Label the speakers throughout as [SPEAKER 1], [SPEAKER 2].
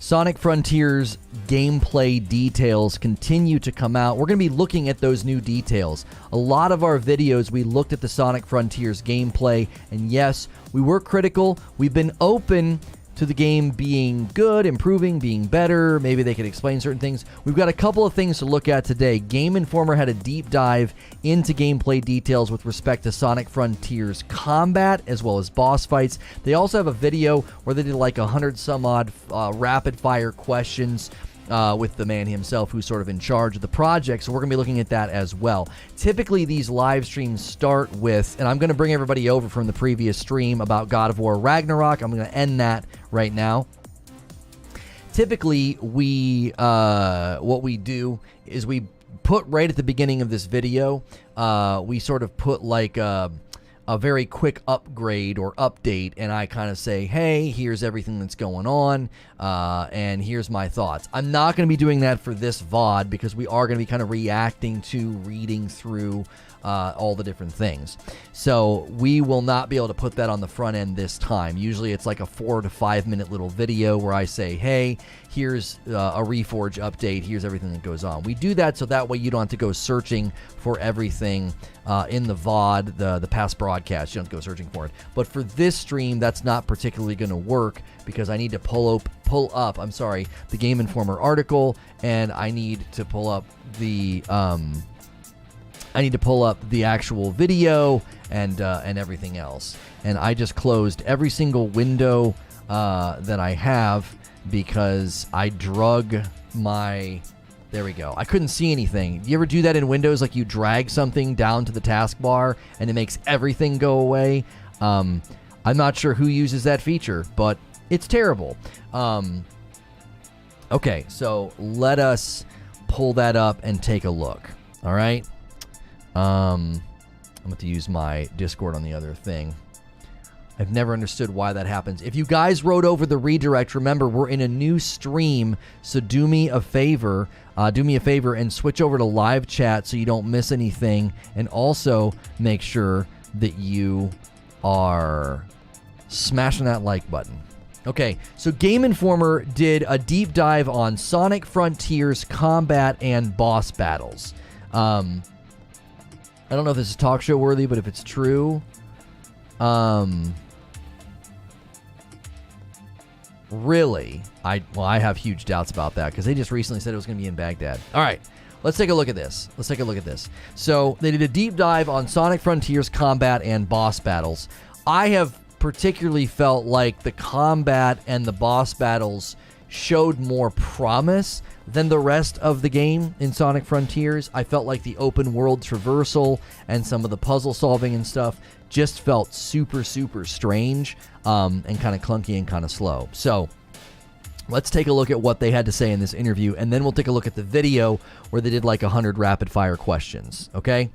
[SPEAKER 1] Sonic Frontiers gameplay details continue to come out. We're going to be looking at those new details. A lot of our videos, we looked at the Sonic Frontiers gameplay, and yes, we were critical. We've been open to the game being good, improving, being better. Maybe they could explain certain things. We've got a couple of things to look at today. Game Informer had a deep dive into gameplay details with respect to Sonic Frontiers combat as well as boss fights. They also have a video where they did like 100 some odd rapid fire questions with the man himself who's sort of in charge of the project, so we're going to be looking at that as well. Typically, these live streams start with, and I'm going to bring everybody over from the previous stream about God of War Ragnarok. I'm going to end that right now. Typically, what we do is we put right at the beginning of this video, we sort of put like a very quick upgrade or update, and I kind of say, hey, here's everything that's going on, and here's my thoughts. I'm not going to be doing that for this VOD because we are going to be kind of reacting to, reading through all the different things. So we will not be able to put that on the front end this time. Usually it's like a 4 to 5 minute little video where I say, hey, here's a Reforge update, here's everything that goes on. We do that so that way you don't have to go searching for everything in the VOD, the past broadcast. You don't have to go searching for it. But for this stream, that's not particularly going to work because I need to pull up the Game Informer article, and I need to pull up the actual video and everything else. And I just closed every single window that I have because I drug my... There we go. I couldn't see anything. You ever do that in Windows? Like you drag something down to the taskbar and it makes everything go away? I'm not sure who uses that feature, but it's terrible. Okay, so let us pull that up and take a look. All right? I'm going to use my Discord on the other thing. I've never understood why that happens. If you guys wrote over the redirect, remember, we're in a new stream, so do me a favor and switch over to live chat so you don't miss anything, and also make sure that you are smashing that like button. Okay, so Game Informer did a deep dive on Sonic Frontiers combat and boss battles. I don't know if this is talk show worthy, but if it's true, really, I have huge doubts about that because they just recently said it was going to be in Baghdad. All right, let's take a look at this. So they did a deep dive on Sonic Frontiers combat and boss battles. I have particularly felt like the combat and the boss battles showed more promise than the rest of the game in Sonic Frontiers. I felt like the open world traversal and some of the puzzle solving and stuff just felt super, super strange and kind of clunky and kind of slow. So let's take a look at what they had to say in this interview, and then we'll take a look at the video where they did like 100 rapid fire questions, okay?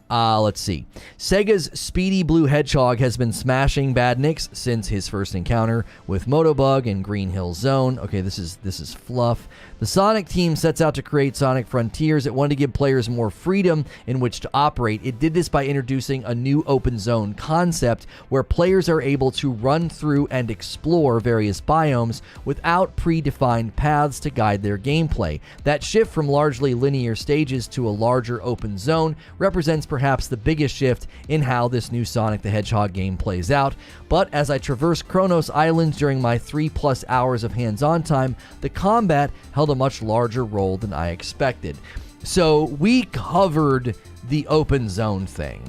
[SPEAKER 1] Let's see. Sega's Speedy Blue Hedgehog has been smashing badniks since his first encounter with Motobug in Green Hill Zone. Okay, this is fluff. The Sonic team sets out to create Sonic Frontiers. It wanted to give players more freedom in which to operate. It did this by introducing a new open zone concept where players are able to run through and explore various biomes without predefined paths to guide their gameplay. That shift from largely linear stages to a larger open zone represents perhaps the biggest shift in how this new Sonic the Hedgehog game plays out. But as I traversed Kronos Islands during my 3+ hours of hands-on time, the combat held a much larger role than I expected. So we covered the open zone thing.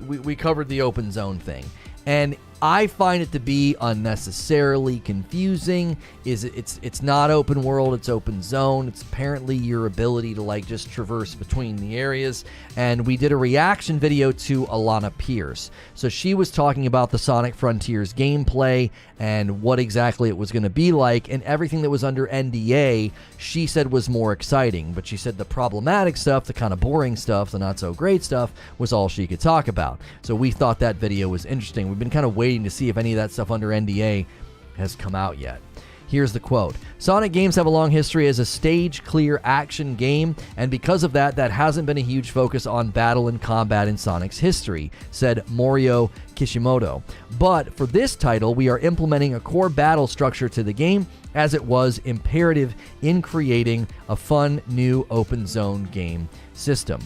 [SPEAKER 1] We covered the open zone thing. And I find it to be unnecessarily confusing. It's not open world, it's open zone. It's apparently your ability to like just traverse between the areas. And we did a reaction video to Alana Pierce. So she was talking about the Sonic Frontiers gameplay and what exactly it was going to be like, and everything that was under NDA she said was more exciting. But she said the problematic stuff, the kind of boring stuff, the not so great stuff was all she could talk about. So we thought that video was interesting. We've been kind of waiting to see if any of that stuff under NDA has come out yet. Here's the quote. Sonic games have a long history as a stage-clear action game, and because of that, that hasn't been a huge focus on battle and combat in Sonic's history, said Morio Kishimoto. But for this title, we are implementing a core battle structure to the game, as it was imperative in creating a fun, new open zone game system.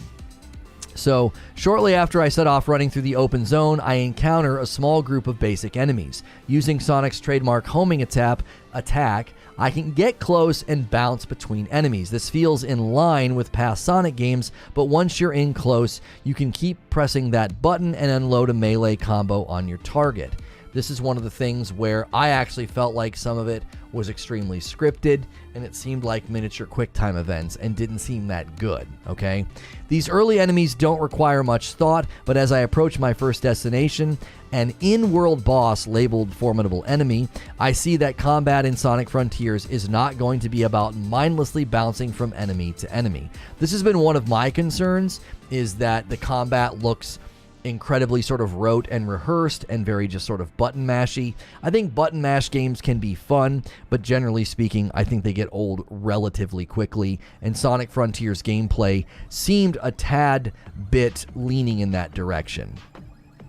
[SPEAKER 1] So, shortly after I set off running through the open zone, I encounter a small group of basic enemies. Using Sonic's trademark homing attack, I can get close and bounce between enemies. This feels in line with past Sonic games, but once you're in close, you can keep pressing that button and unload a melee combo on your target. This is one of the things where I actually felt like some of it was extremely scripted, and it seemed like miniature QuickTime events and didn't seem that good, okay? These early enemies don't require much thought, but as I approach my first destination, an in-world boss labeled Formidable Enemy, I see that combat in Sonic Frontiers is not going to be about mindlessly bouncing from enemy to enemy. This has been one of my concerns, is that the combat looks incredibly sort of rote and rehearsed and very just sort of button mashy. I think button mash games can be fun, but generally speaking, I think they get old relatively quickly, and Sonic Frontiers gameplay seemed a tad bit leaning in that direction.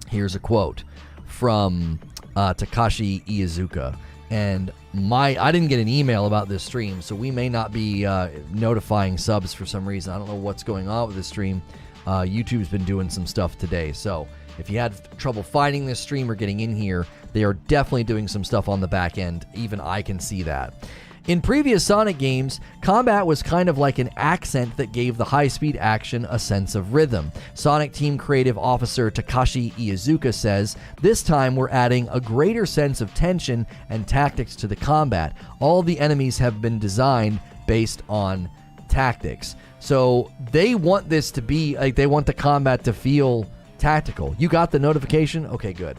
[SPEAKER 1] Here's a quote from Takashi Iizuka. And I didn't get an email about this stream, so we may not be notifying subs for some reason. I don't know what's going on with this stream. YouTube's been doing some stuff today, so if you had trouble finding this stream or getting in here, they are definitely doing some stuff on the back end. Even I can see that. In previous Sonic games, combat was kind of like an accent that gave the high-speed action a sense of rhythm. Sonic Team Creative Officer Takashi Iizuka says, "This time we're adding a greater sense of tension and tactics to the combat. All the enemies have been designed based on tactics." So they want this to be, like, they want the combat to feel tactical. You got the notification? Okay, good.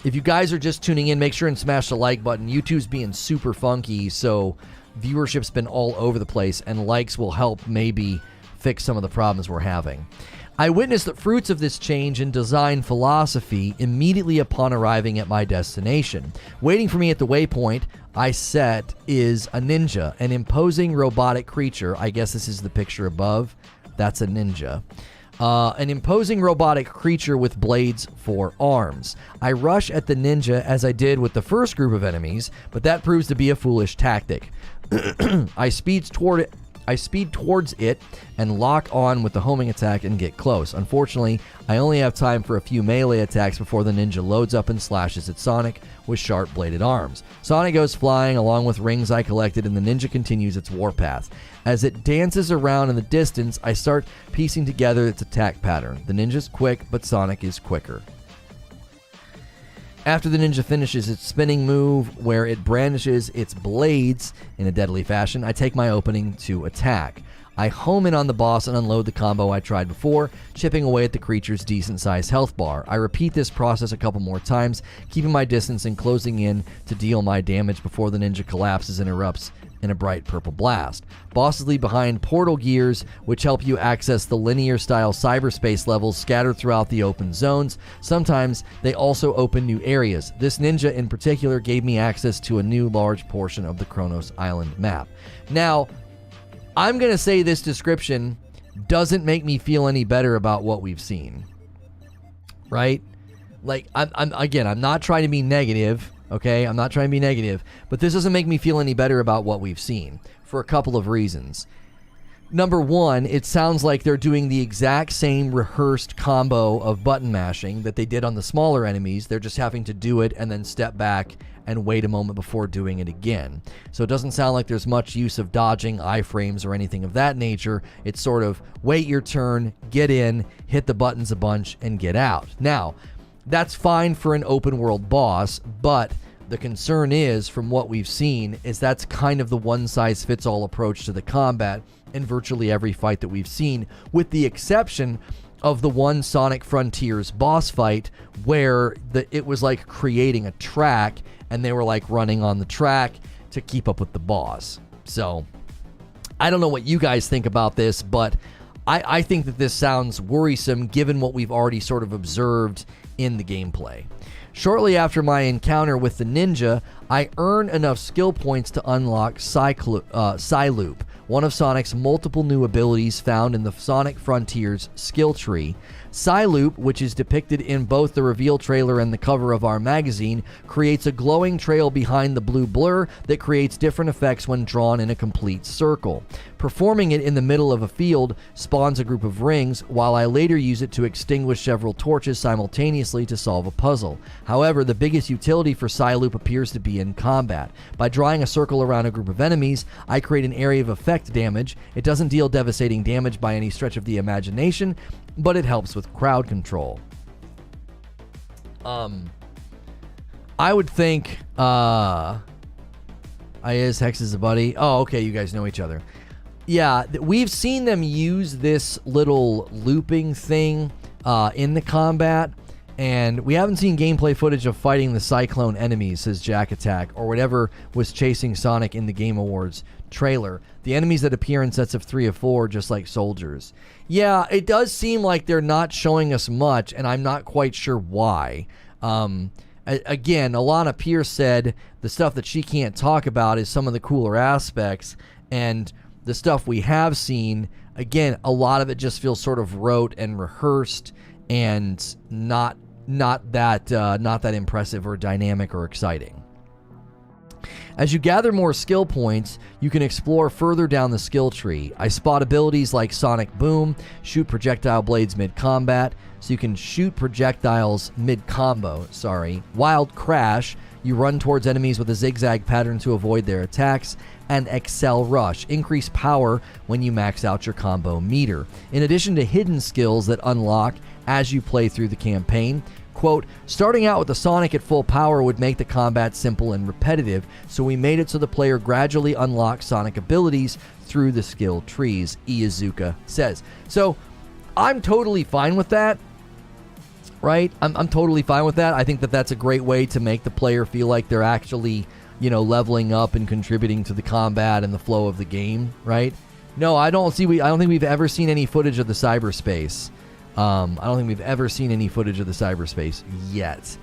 [SPEAKER 1] If you guys are just tuning in, make sure and smash the like button. YouTube's being super funky, so viewership's been all over the place, and likes will help maybe fix some of the problems we're having. I witnessed the fruits of this change in design philosophy immediately upon arriving at my destination. Waiting for me at the waypoint I set is a ninja, an imposing robotic creature. I guess this is the picture above. That's a ninja. An imposing robotic creature with blades for arms. I rush at the ninja as I did with the first group of enemies, but that proves to be a foolish tactic. I speed towards it and lock on with the homing attack and get close. Unfortunately, I only have time for a few melee attacks before the ninja loads up and slashes at Sonic with sharp-bladed arms. Sonic goes flying along with rings I collected, and the ninja continues its warpath. As it dances around in the distance, I start piecing together its attack pattern. The ninja's quick, but Sonic is quicker. After the ninja finishes its spinning move, where it brandishes its blades in a deadly fashion, I take my opening to attack. I home in on the boss and unload the combo I tried before, chipping away at the creature's decent-sized health bar. I repeat this process a couple more times, keeping my distance and closing in to deal my damage before the ninja collapses and erupts in a bright purple blast. Bosses leave behind portal gears, which help you access the linear-style cyberspace levels scattered throughout the open zones. Sometimes they also open new areas. This ninja in particular gave me access to a new large portion of the Kronos Island map. Now, I'm going to say this description doesn't make me feel any better about what we've seen. Right? Like, I'm not trying to be negative. Okay, I'm not trying to be negative, but this doesn't make me feel any better about what we've seen for a couple of reasons. Number one, it sounds like they're doing the exact same rehearsed combo of button mashing that they did on the smaller enemies. They're just having to do it and then step back and wait a moment before doing it again. So it doesn't sound like there's much use of dodging iframes or anything of that nature. It's sort of wait your turn, get in, hit the buttons a bunch, and get out. Now, that's fine for an open world boss, but the concern is, from what we've seen, is that's kind of the one-size-fits-all approach to the combat in virtually every fight that we've seen, with the exception of the one Sonic Frontiers boss fight where it was like creating a track, and they were like running on the track to keep up with the boss. So, I don't know what you guys think about this, but I think that this sounds worrisome given what we've already sort of observed in the gameplay. Shortly after my encounter with the ninja, I earn enough skill points to unlock Psyloop, one of Sonic's multiple new abilities found in the Sonic Frontiers skill tree. Psyloop, which is depicted in both the reveal trailer and the cover of our magazine, creates a glowing trail behind the blue blur that creates different effects when drawn in a complete circle. Performing it in the middle of a field spawns a group of rings, while I later use it to extinguish several torches simultaneously to solve a puzzle. However, the biggest utility for Psyloop appears to be in combat. By drawing a circle around a group of enemies, I create an area of effect damage. It doesn't deal devastating damage by any stretch of the imagination, but it helps with crowd control. I would think Hex is a buddy. Oh, okay, you guys know each other. Yeah, we've seen them use this little looping thing in the combat, and we haven't seen gameplay footage of fighting the Cyclone enemies, says Jack Attack, or whatever was chasing Sonic in the Game Awards trailer. The enemies that appear in sets of 3 or 4, just like soldiers. Yeah, it does seem like they're not showing us much, and I'm not quite sure why. Again, Alana Pierce said the stuff that she can't talk about is some of the cooler aspects, and the stuff we have seen, again, a lot of it just feels sort of rote and rehearsed, and not that impressive or dynamic or exciting. As you gather more skill points, you can explore further down the skill tree. I spot abilities like Sonic Boom, shoot projectile blades mid-combat, so you can shoot projectiles mid-combo, Wild Crash, you run towards enemies with a zigzag pattern to avoid their attacks, and Excel Rush, increase power when you max out your combo meter. In addition to hidden skills that unlock as you play through the campaign, quote, starting out with the Sonic at full power would make the combat simple and repetitive, so we made it so the player gradually unlocks Sonic abilities through the skill trees, Iizuka says. So, I'm totally fine with that, right? I'm totally fine with that. I think that that's a great way to make the player feel like they're actually, leveling up and contributing to the combat and the flow of the game, right? No, I don't think we've ever seen any footage of the cyberspace. I don't think we've ever seen any footage of the cyberspace yet.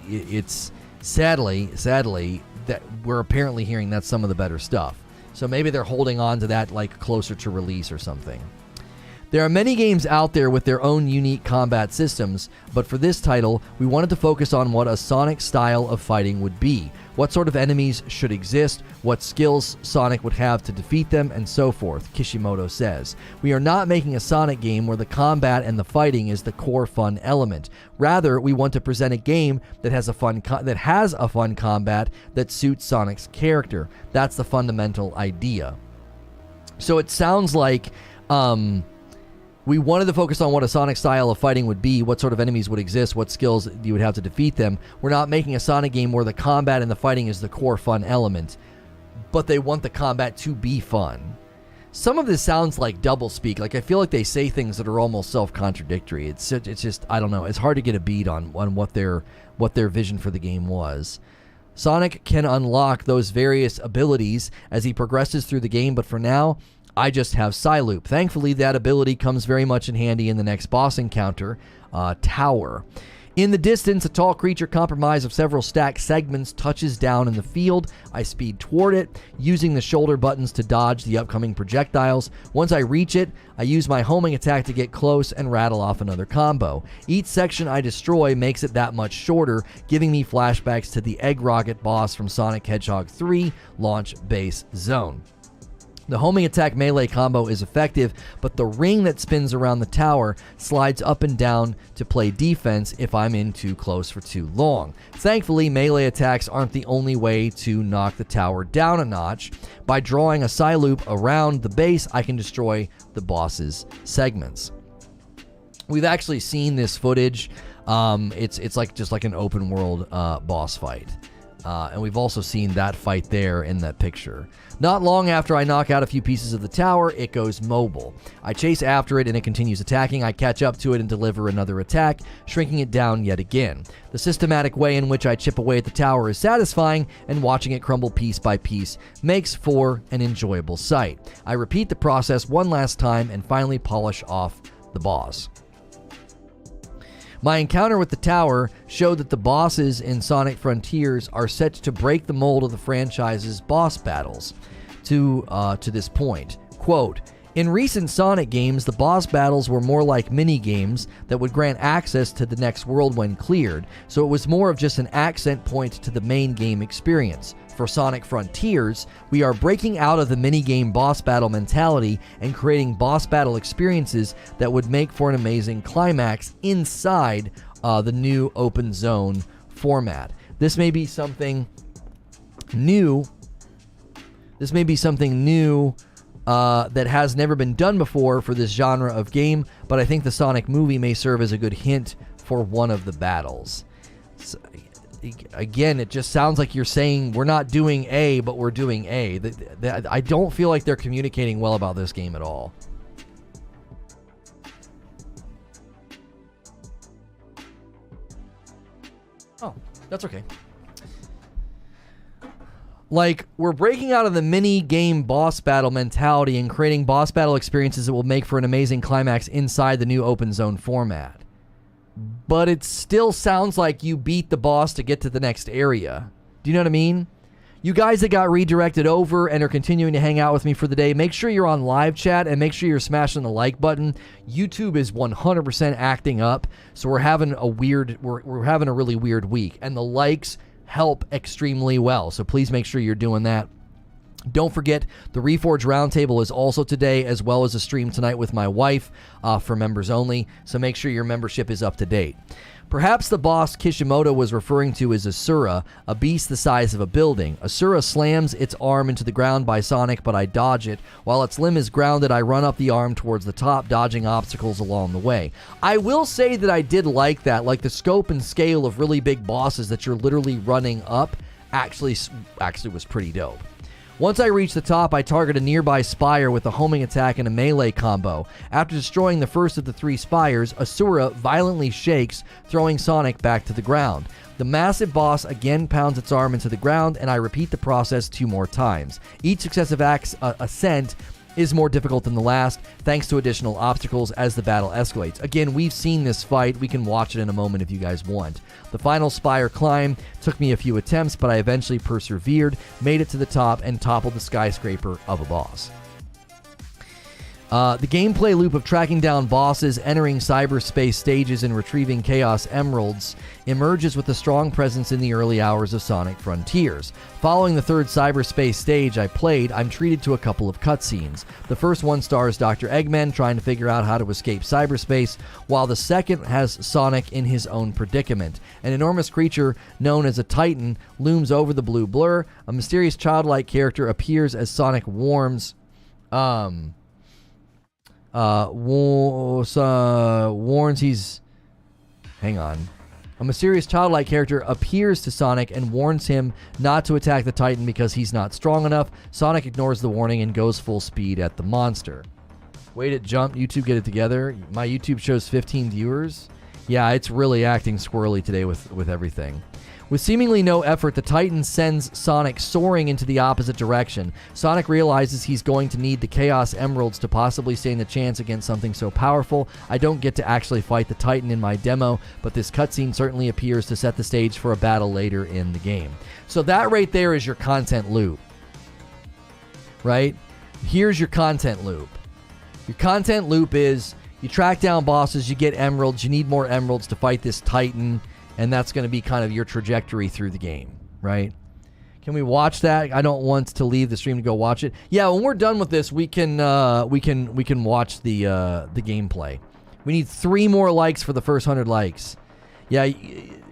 [SPEAKER 1] It's sadly that we're apparently hearing that's some of the better stuff. So maybe they're holding on to that like closer to release or something. There are many games out there with their own unique combat systems, but for this title, we wanted to focus on what a Sonic style of fighting would be, what sort of enemies should exist, what skills Sonic would have to defeat them, and so forth, Kishimoto says. We are not making a Sonic game where the combat and the fighting is the core fun element. Rather, we want to present a game that has a fun combat that suits Sonic's character. That's the fundamental idea. So it sounds like we wanted to focus on what a Sonic style of fighting would be, what sort of enemies would exist, what skills you would have to defeat them. We're not making a Sonic game where the combat and the fighting is the core fun element, but they want the combat to be fun. Some of this sounds like doublespeak. Like, I feel like they say things that are almost self-contradictory. It's just, I don't know. It's hard to get a beat on what their vision for the game was. Sonic can unlock those various abilities as he progresses through the game, but for now, I just have Psyloop. Thankfully, that ability comes very much in handy in the next boss encounter, Tower. In the distance, a tall creature comprised of several stacked segments touches down in the field. I speed toward it, using the shoulder buttons to dodge the upcoming projectiles. Once I reach it, I use my homing attack to get close and rattle off another combo. Each section I destroy makes it that much shorter, giving me flashbacks to the Egg Rocket boss from Sonic Hedgehog 3 Launch Base Zone. The homing attack melee combo is effective, but the ring that spins around the tower slides up and down to play defense if I'm in too close for too long. Thankfully, melee attacks aren't the only way to knock the tower down a notch. By drawing a Psyloop around the base, I can destroy the boss's segments. We've actually seen this footage. It's like just like an open world boss fight. And we've also seen that fight there in that picture. Not long after I knock out a few pieces of the tower, it goes mobile. I chase after it and it continues attacking. I catch up to it and deliver another attack, shrinking it down yet again. The systematic way in which I chip away at the tower is satisfying, and watching it crumble piece by piece makes for an enjoyable sight. I repeat the process one last time and finally polish off the boss. My encounter with the tower showed that the bosses in Sonic Frontiers are set to break the mold of the franchise's boss battles to this point. Quote, in recent Sonic games, the boss battles were more like mini-games that would grant access to the next world when cleared, so it was more of just an accent point to the main game experience. For Sonic Frontiers, we are breaking out of the mini-game boss battle mentality and creating boss battle experiences that would make for an amazing climax inside the new open zone format. This may be something new. That has never been done before for this genre of game, but I think the Sonic movie may serve as a good hint for one of the battles. So, again, it just sounds like you're saying we're not doing A, but we're doing A. I don't feel like they're communicating well about this game at all. Oh, that's okay. Like, we're breaking out of the mini-game boss battle mentality and creating boss battle experiences that will make for an amazing climax inside the new open zone format. But it still sounds like you beat the boss to get to the next area. Do you know what I mean? You guys that got redirected over and are continuing to hang out with me for the day, make sure you're on live chat and make sure you're smashing the like button. YouTube is 100% acting up, so we're having a really weird week, and the likes help extremely well, so please make sure you're doing that. Don't forget, the Reforge Roundtable is also today, as well as a stream tonight with my wife for members only, so make sure your membership is up to date. Perhaps the boss Kishimoto was referring to is Asura, a beast the size of a building. Asura slams its arm into the ground by Sonic, but I dodge it. While its limb is grounded, I run up the arm towards the top, dodging obstacles along the way. I will say that I did like that, like the scope and scale of really big bosses that you're literally running up actually was pretty dope. Once I reach the top, I target a nearby spire with a homing attack and a melee combo. After destroying the first of the 3 spires, Asura violently shakes, throwing Sonic back to the ground. The massive boss again pounds its arm into the ground, and I repeat the process 2 more times. Each successive ascent is more difficult than the last, thanks to additional obstacles as the battle escalates. Again, we've seen this fight. We can watch it in a moment if you guys want. The final spire climb took me a few attempts, but I eventually persevered, made it to the top, and toppled the skyscraper of a boss. The gameplay loop of tracking down bosses, entering cyberspace stages, and retrieving Chaos Emeralds emerges with a strong presence in the early hours of Sonic Frontiers. Following the 3rd cyberspace stage I played, I'm treated to a couple of cutscenes. The first one stars Dr. Eggman trying to figure out how to escape cyberspace, while the second has Sonic in his own predicament. An enormous creature known as a Titan looms over the blue blur. A mysterious childlike character appears as Sonic warns he's... Hang on. A mysterious childlike character appears to Sonic and warns him not to attack the Titan because he's not strong enough. Sonic ignores the warning and goes full speed at the monster. Wait, it jumped. YouTube, get it together. My YouTube shows 15 viewers. Yeah, it's really acting squirrely today with everything. With seemingly no effort, the Titan sends Sonic soaring into the opposite direction. Sonic realizes he's going to need the Chaos Emeralds to possibly stand a chance against something so powerful. I don't get to actually fight the Titan in my demo, but this cutscene certainly appears to set the stage for a battle later in the game. So that right there is your content loop. Right? Here's your content loop. Your content loop is you track down bosses, you get emeralds, you need more emeralds to fight this Titan, and that's going to be kind of your trajectory through the game, right? Can we watch that? I don't want to leave the stream to go watch it. Yeah, when we're done with this, we can watch the gameplay. We need 3 more likes for the first 100 likes. Yeah,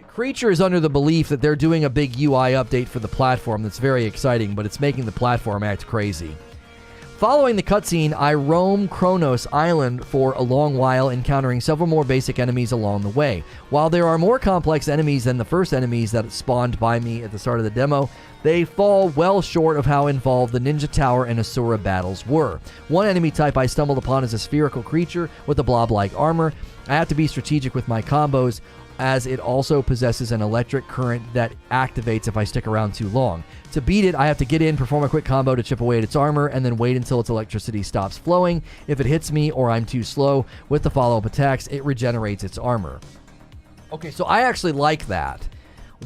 [SPEAKER 1] Creature is under the belief that they're doing a big UI update for the platform that's very exciting, but it's making the platform act crazy. Following the cutscene, I roam Kronos Island for a long while, encountering several more basic enemies along the way. While there are more complex enemies than the first enemies that spawned by me at the start of the demo, they fall well short of how involved the Ninja Tower and Asura battles were. One enemy type I stumbled upon is a spherical creature with a blob-like armor. I have to be strategic with my combos, as it also possesses an electric current that activates if I stick around too long. To beat it, I have to get in, perform a quick combo to chip away at its armor, and then wait until its electricity stops flowing. If it hits me or I'm too slow with the follow-up attacks, it regenerates its armor. Okay, so I actually like that.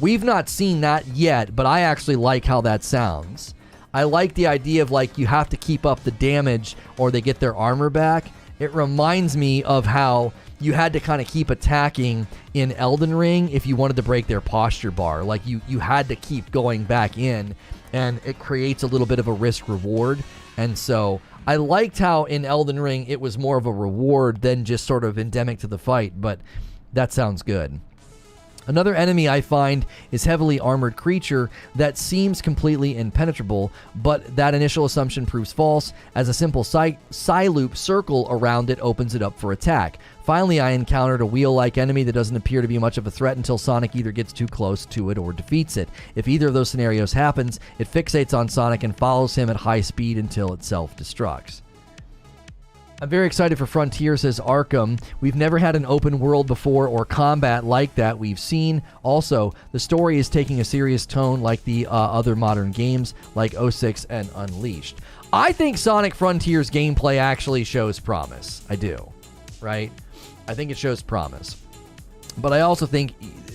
[SPEAKER 1] We've not seen that yet, but I actually like how that sounds. I like the idea of like you have to keep up the damage or they get their armor back. It reminds me of how you had to kind of keep attacking in Elden Ring if you wanted to break their posture bar. Like you had to keep going back in, and it creates a little bit of a risk reward. And so I liked how in Elden Ring it was more of a reward than just sort of endemic to the fight, but that sounds good. Another enemy I find is heavily armored creature that seems completely impenetrable, but that initial assumption proves false as a simple loop circle around it opens it up for attack. Finally, I encountered a wheel-like enemy that doesn't appear to be much of a threat until Sonic either gets too close to it or defeats it. If either of those scenarios happens, it fixates on Sonic and follows him at high speed until it self-destructs. I'm very excited for Frontier, says Arkham. We've never had an open world before or combat like that we've seen. Also, the story is taking a serious tone like the other modern games like 06 and Unleashed. I think Sonic Frontier's gameplay actually shows promise. I do, right? I think it shows promise. But I also think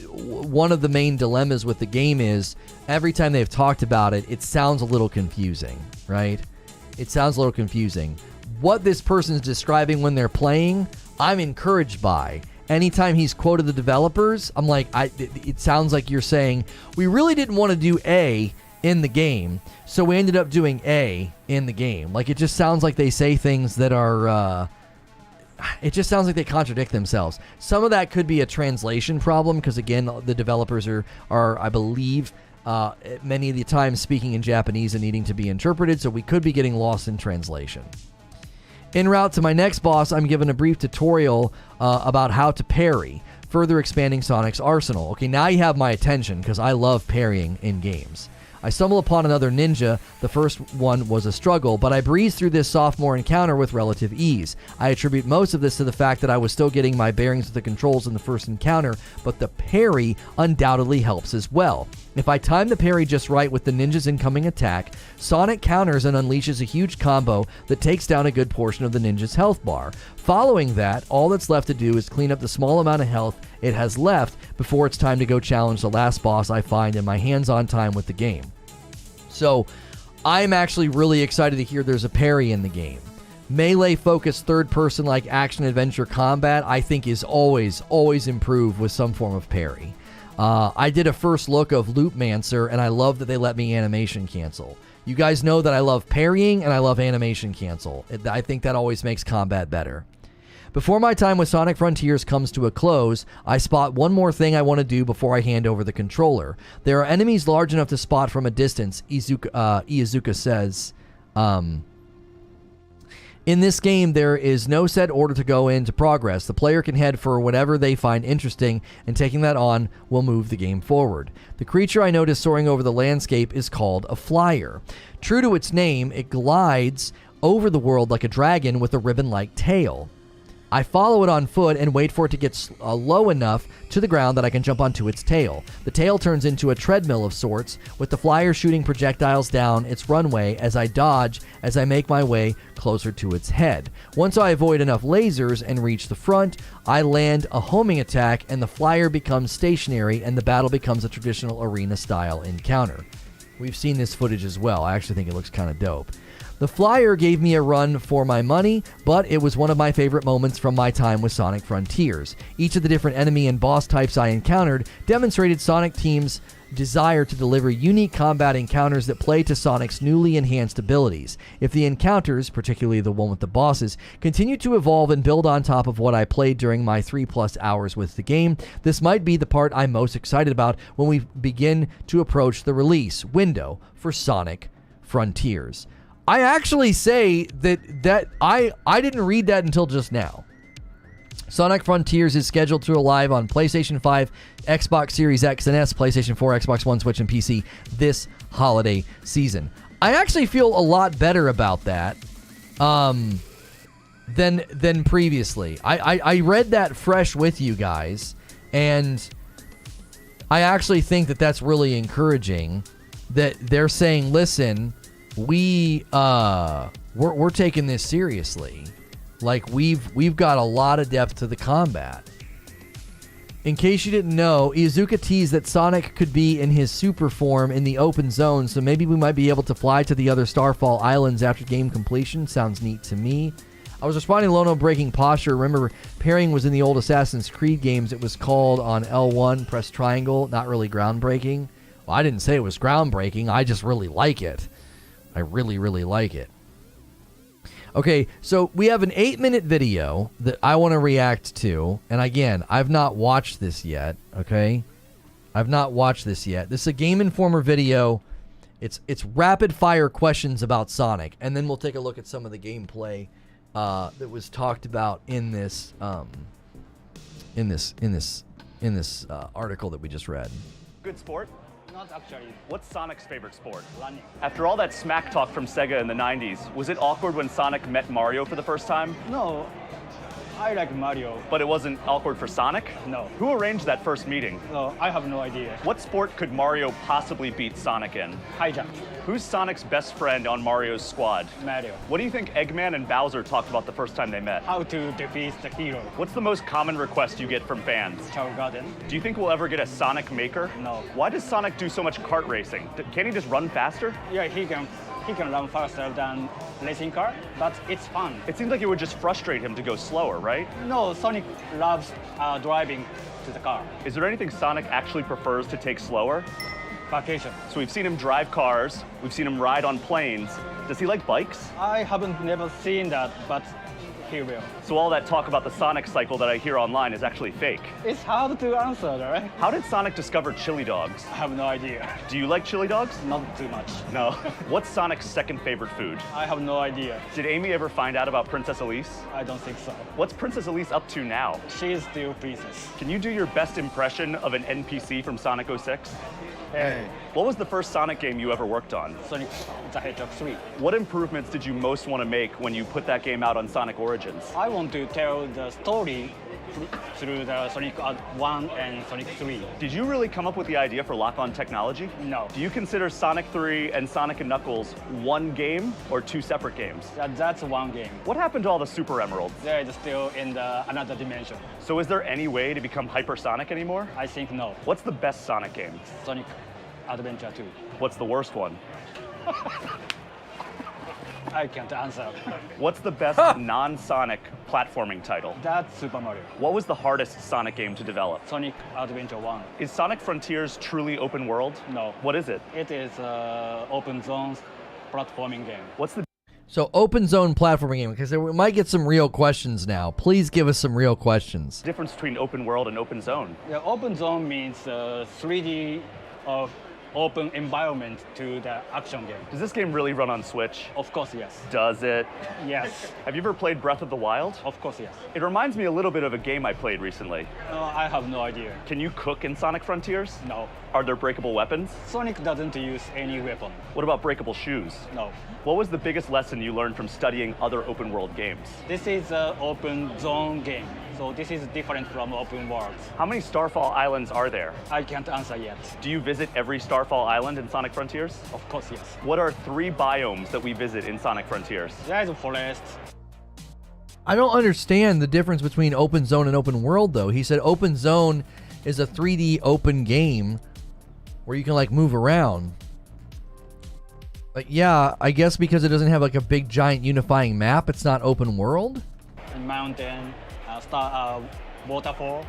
[SPEAKER 1] one of the main dilemmas with the game is every time they've talked about it, it sounds a little confusing, right? It sounds a little confusing. What this person is describing when they're playing, I'm encouraged by. Anytime he's quoted the developers, I'm like, it sounds like you're saying, we really didn't want to do A in the game, so we ended up doing A in the game. Like, it just sounds like they say things that are, it just sounds like they contradict themselves. Some of that could be a translation problem, because again, the developers are I believe, many of the times speaking in Japanese and needing to be interpreted, so we could be getting lost in translation. En route to my next boss, I'm given a brief tutorial about how to parry, further expanding Sonic's arsenal. Okay, now you have my attention, because I love parrying in games. I stumble upon another ninja. The first one was a struggle, but I breezed through this sophomore encounter with relative ease. I attribute most of this to the fact that I was still getting my bearings with the controls in the first encounter, but the parry undoubtedly helps as well. If I time the parry just right with the ninja's incoming attack, Sonic counters and unleashes a huge combo that takes down a good portion of the ninja's health bar. Following that, all that's left to do is clean up the small amount of health it has left before it's time to go challenge the last boss I find in my hands-on time with the game. So, I'm actually really excited to hear there's a parry in the game. Melee-focused third-person like action-adventure combat, I think, is always improved with some form of parry. I did a first look of Loopmancer, and I love that they let me animation cancel. You guys know that I love parrying, and I love animation cancel. I think that always makes combat better. Before my time with Sonic Frontiers comes to a close, I spot one more thing I want to do before I hand over the controller. There are enemies large enough to spot from a distance, Iizuka says. In this game, there is no set order to go into progress. The player can head for whatever they find interesting, and taking that on will move the game forward. The creature I noticed soaring over the landscape is called a flyer. True to its name, it glides over the world like a dragon with a ribbon-like tail. I follow it on foot and wait for it to get low enough to the ground that I can jump onto its tail. The tail turns into a treadmill of sorts, with the flyer shooting projectiles down its runway as I dodge as I make my way closer to its head. Once I avoid enough lasers and reach the front, I land a homing attack and the flyer becomes stationary and the battle becomes a traditional arena-style encounter. We've seen this footage as well. I actually think it looks kind of dope. The flyer gave me a run for my money, but it was one of my favorite moments from my time with Sonic Frontiers. Each of the different enemy and boss types I encountered demonstrated Sonic Team's desire to deliver unique combat encounters that play to Sonic's newly enhanced abilities. If the encounters, particularly the one with the bosses, continue to evolve and build on top of what I played during my 3+ hours with the game, this might be the part I'm most excited about when we begin to approach the release window for Sonic Frontiers. I actually say that I didn't read that until just now. Sonic Frontiers is scheduled to arrive on PlayStation 5, Xbox Series X and S, PlayStation 4, Xbox One, Switch, and PC this holiday season. I actually feel a lot better about that than previously. I read that fresh with you guys, and I actually think that that's really encouraging that they're saying, listen, we're taking this seriously. Like we've got a lot of depth to the combat. In case you didn't know, Iizuka teased that Sonic could be in his super form in the open zone, so maybe we might be able to fly to the other Starfall Islands after game completion. Sounds neat to me. I was responding to Lono breaking posture. Remember, parrying was in the old Assassin's Creed games. It was called on L1, press triangle. Not really groundbreaking. Well, I didn't say it was groundbreaking. I just really like it. I really, really like it. Okay, so we have an 8-minute video that I want to react to. And again, I've not watched this yet, okay? I've not watched this yet. This is a Game Informer video. It's rapid-fire questions about Sonic. And then we'll take a look at some of the gameplay that was talked about in this article that we just read.
[SPEAKER 2] Good sport?
[SPEAKER 3] Not actually.
[SPEAKER 2] What's Sonic's favorite sport?
[SPEAKER 3] Running.
[SPEAKER 2] After all that smack talk from Sega in the 90s, was it awkward when Sonic met Mario for the first time?
[SPEAKER 3] No, I like Mario.
[SPEAKER 2] But it wasn't awkward for Sonic?
[SPEAKER 3] No.
[SPEAKER 2] Who arranged that first meeting?
[SPEAKER 3] No, I have no idea.
[SPEAKER 2] What sport could Mario possibly beat Sonic in?
[SPEAKER 3] High jump.
[SPEAKER 2] Who's Sonic's best friend on Mario's squad?
[SPEAKER 3] Mario.
[SPEAKER 2] What do you think Eggman and Bowser talked about the first time they met?
[SPEAKER 3] How to defeat the hero.
[SPEAKER 2] What's the most common request you get from fans?
[SPEAKER 3] Chow Garden.
[SPEAKER 2] Do you think we'll ever get a Sonic Maker?
[SPEAKER 3] No.
[SPEAKER 2] Why does Sonic do so much kart racing? Can't he just run faster?
[SPEAKER 3] Yeah, he can run faster than racing car, but it's fun.
[SPEAKER 2] It seems like it would just frustrate him to go slower, right?
[SPEAKER 3] No, Sonic loves driving to the car.
[SPEAKER 2] Is there anything Sonic actually prefers to take slower?
[SPEAKER 3] Vacation.
[SPEAKER 2] So we've seen him drive cars, we've seen him ride on planes. Does he like bikes?
[SPEAKER 3] I haven't never seen that, but he will.
[SPEAKER 2] So all that talk about the Sonic cycle that I hear online is actually fake.
[SPEAKER 3] It's hard to answer, right?
[SPEAKER 2] How did Sonic discover chili dogs?
[SPEAKER 3] I have no idea.
[SPEAKER 2] Do you like chili dogs?
[SPEAKER 3] Not too much.
[SPEAKER 2] No. What's Sonic's second favorite food?
[SPEAKER 3] I have no idea.
[SPEAKER 2] Did Amy ever find out about Princess Elise?
[SPEAKER 3] I don't think so.
[SPEAKER 2] What's Princess Elise up to now?
[SPEAKER 3] She is still princess.
[SPEAKER 2] Can you do your best impression of an NPC from Sonic 06?
[SPEAKER 3] Hey.
[SPEAKER 2] What was the first Sonic game you ever worked on?
[SPEAKER 3] Sonic the Hedgehog 3.
[SPEAKER 2] What improvements did you most want to make when you put that game out on Sonic Origins?
[SPEAKER 3] I want to tell the story through the Sonic 1 and Sonic 3.
[SPEAKER 2] Did you really come up with the idea for lock-on technology?
[SPEAKER 3] No.
[SPEAKER 2] Do you consider Sonic 3 and Sonic and Knuckles one game or two separate games?
[SPEAKER 3] That's one game.
[SPEAKER 2] What happened to all the Super Emeralds?
[SPEAKER 3] There is still in another dimension.
[SPEAKER 2] So is there any way to become hypersonic anymore?
[SPEAKER 3] I think no.
[SPEAKER 2] What's the best Sonic game?
[SPEAKER 3] Sonic Adventure 2.
[SPEAKER 2] What's the worst one?
[SPEAKER 3] I can't answer.
[SPEAKER 2] What's the best non-Sonic platforming title?
[SPEAKER 3] That's Super Mario.
[SPEAKER 2] What was the hardest Sonic game to develop?
[SPEAKER 3] Sonic Adventure 1.
[SPEAKER 2] Is Sonic Frontiers truly open world?
[SPEAKER 3] No.
[SPEAKER 2] What is it?
[SPEAKER 3] It is open zones platforming game.
[SPEAKER 2] What's the
[SPEAKER 1] So open zone platforming game, because we might get some real questions now. Please give us some real questions.
[SPEAKER 2] difference between open world and open zone?
[SPEAKER 3] The open zone means 3D of open environment to the action game.
[SPEAKER 2] Does this game really run on Switch?
[SPEAKER 3] Of course, yes.
[SPEAKER 2] Does it?
[SPEAKER 3] Yes.
[SPEAKER 2] Have you ever played Breath of the Wild?
[SPEAKER 3] Of course, yes.
[SPEAKER 2] It reminds me a little bit of a game I played recently.
[SPEAKER 3] No, I have no idea.
[SPEAKER 2] Can you cook in Sonic Frontiers?
[SPEAKER 3] No.
[SPEAKER 2] Are there breakable weapons?
[SPEAKER 3] Sonic doesn't use any weapon.
[SPEAKER 2] What about breakable shoes?
[SPEAKER 3] No.
[SPEAKER 2] What was the biggest lesson you learned from studying other open world games?
[SPEAKER 3] This is an open zone game, so this is different from open worlds.
[SPEAKER 2] How many Starfall Islands are there?
[SPEAKER 3] I can't answer yet.
[SPEAKER 2] Do you visit every Starfall Island in Sonic Frontiers?
[SPEAKER 3] Of course, yes.
[SPEAKER 2] What are 3 biomes that we visit in Sonic Frontiers?
[SPEAKER 3] There is a forest.
[SPEAKER 1] I don't understand the difference between open zone and open world, though. He said open zone is a 3D open game where you can like move around. Like, yeah, I guess because it doesn't have like a big giant unifying map, it's not open world.
[SPEAKER 3] Mountain, waterfall,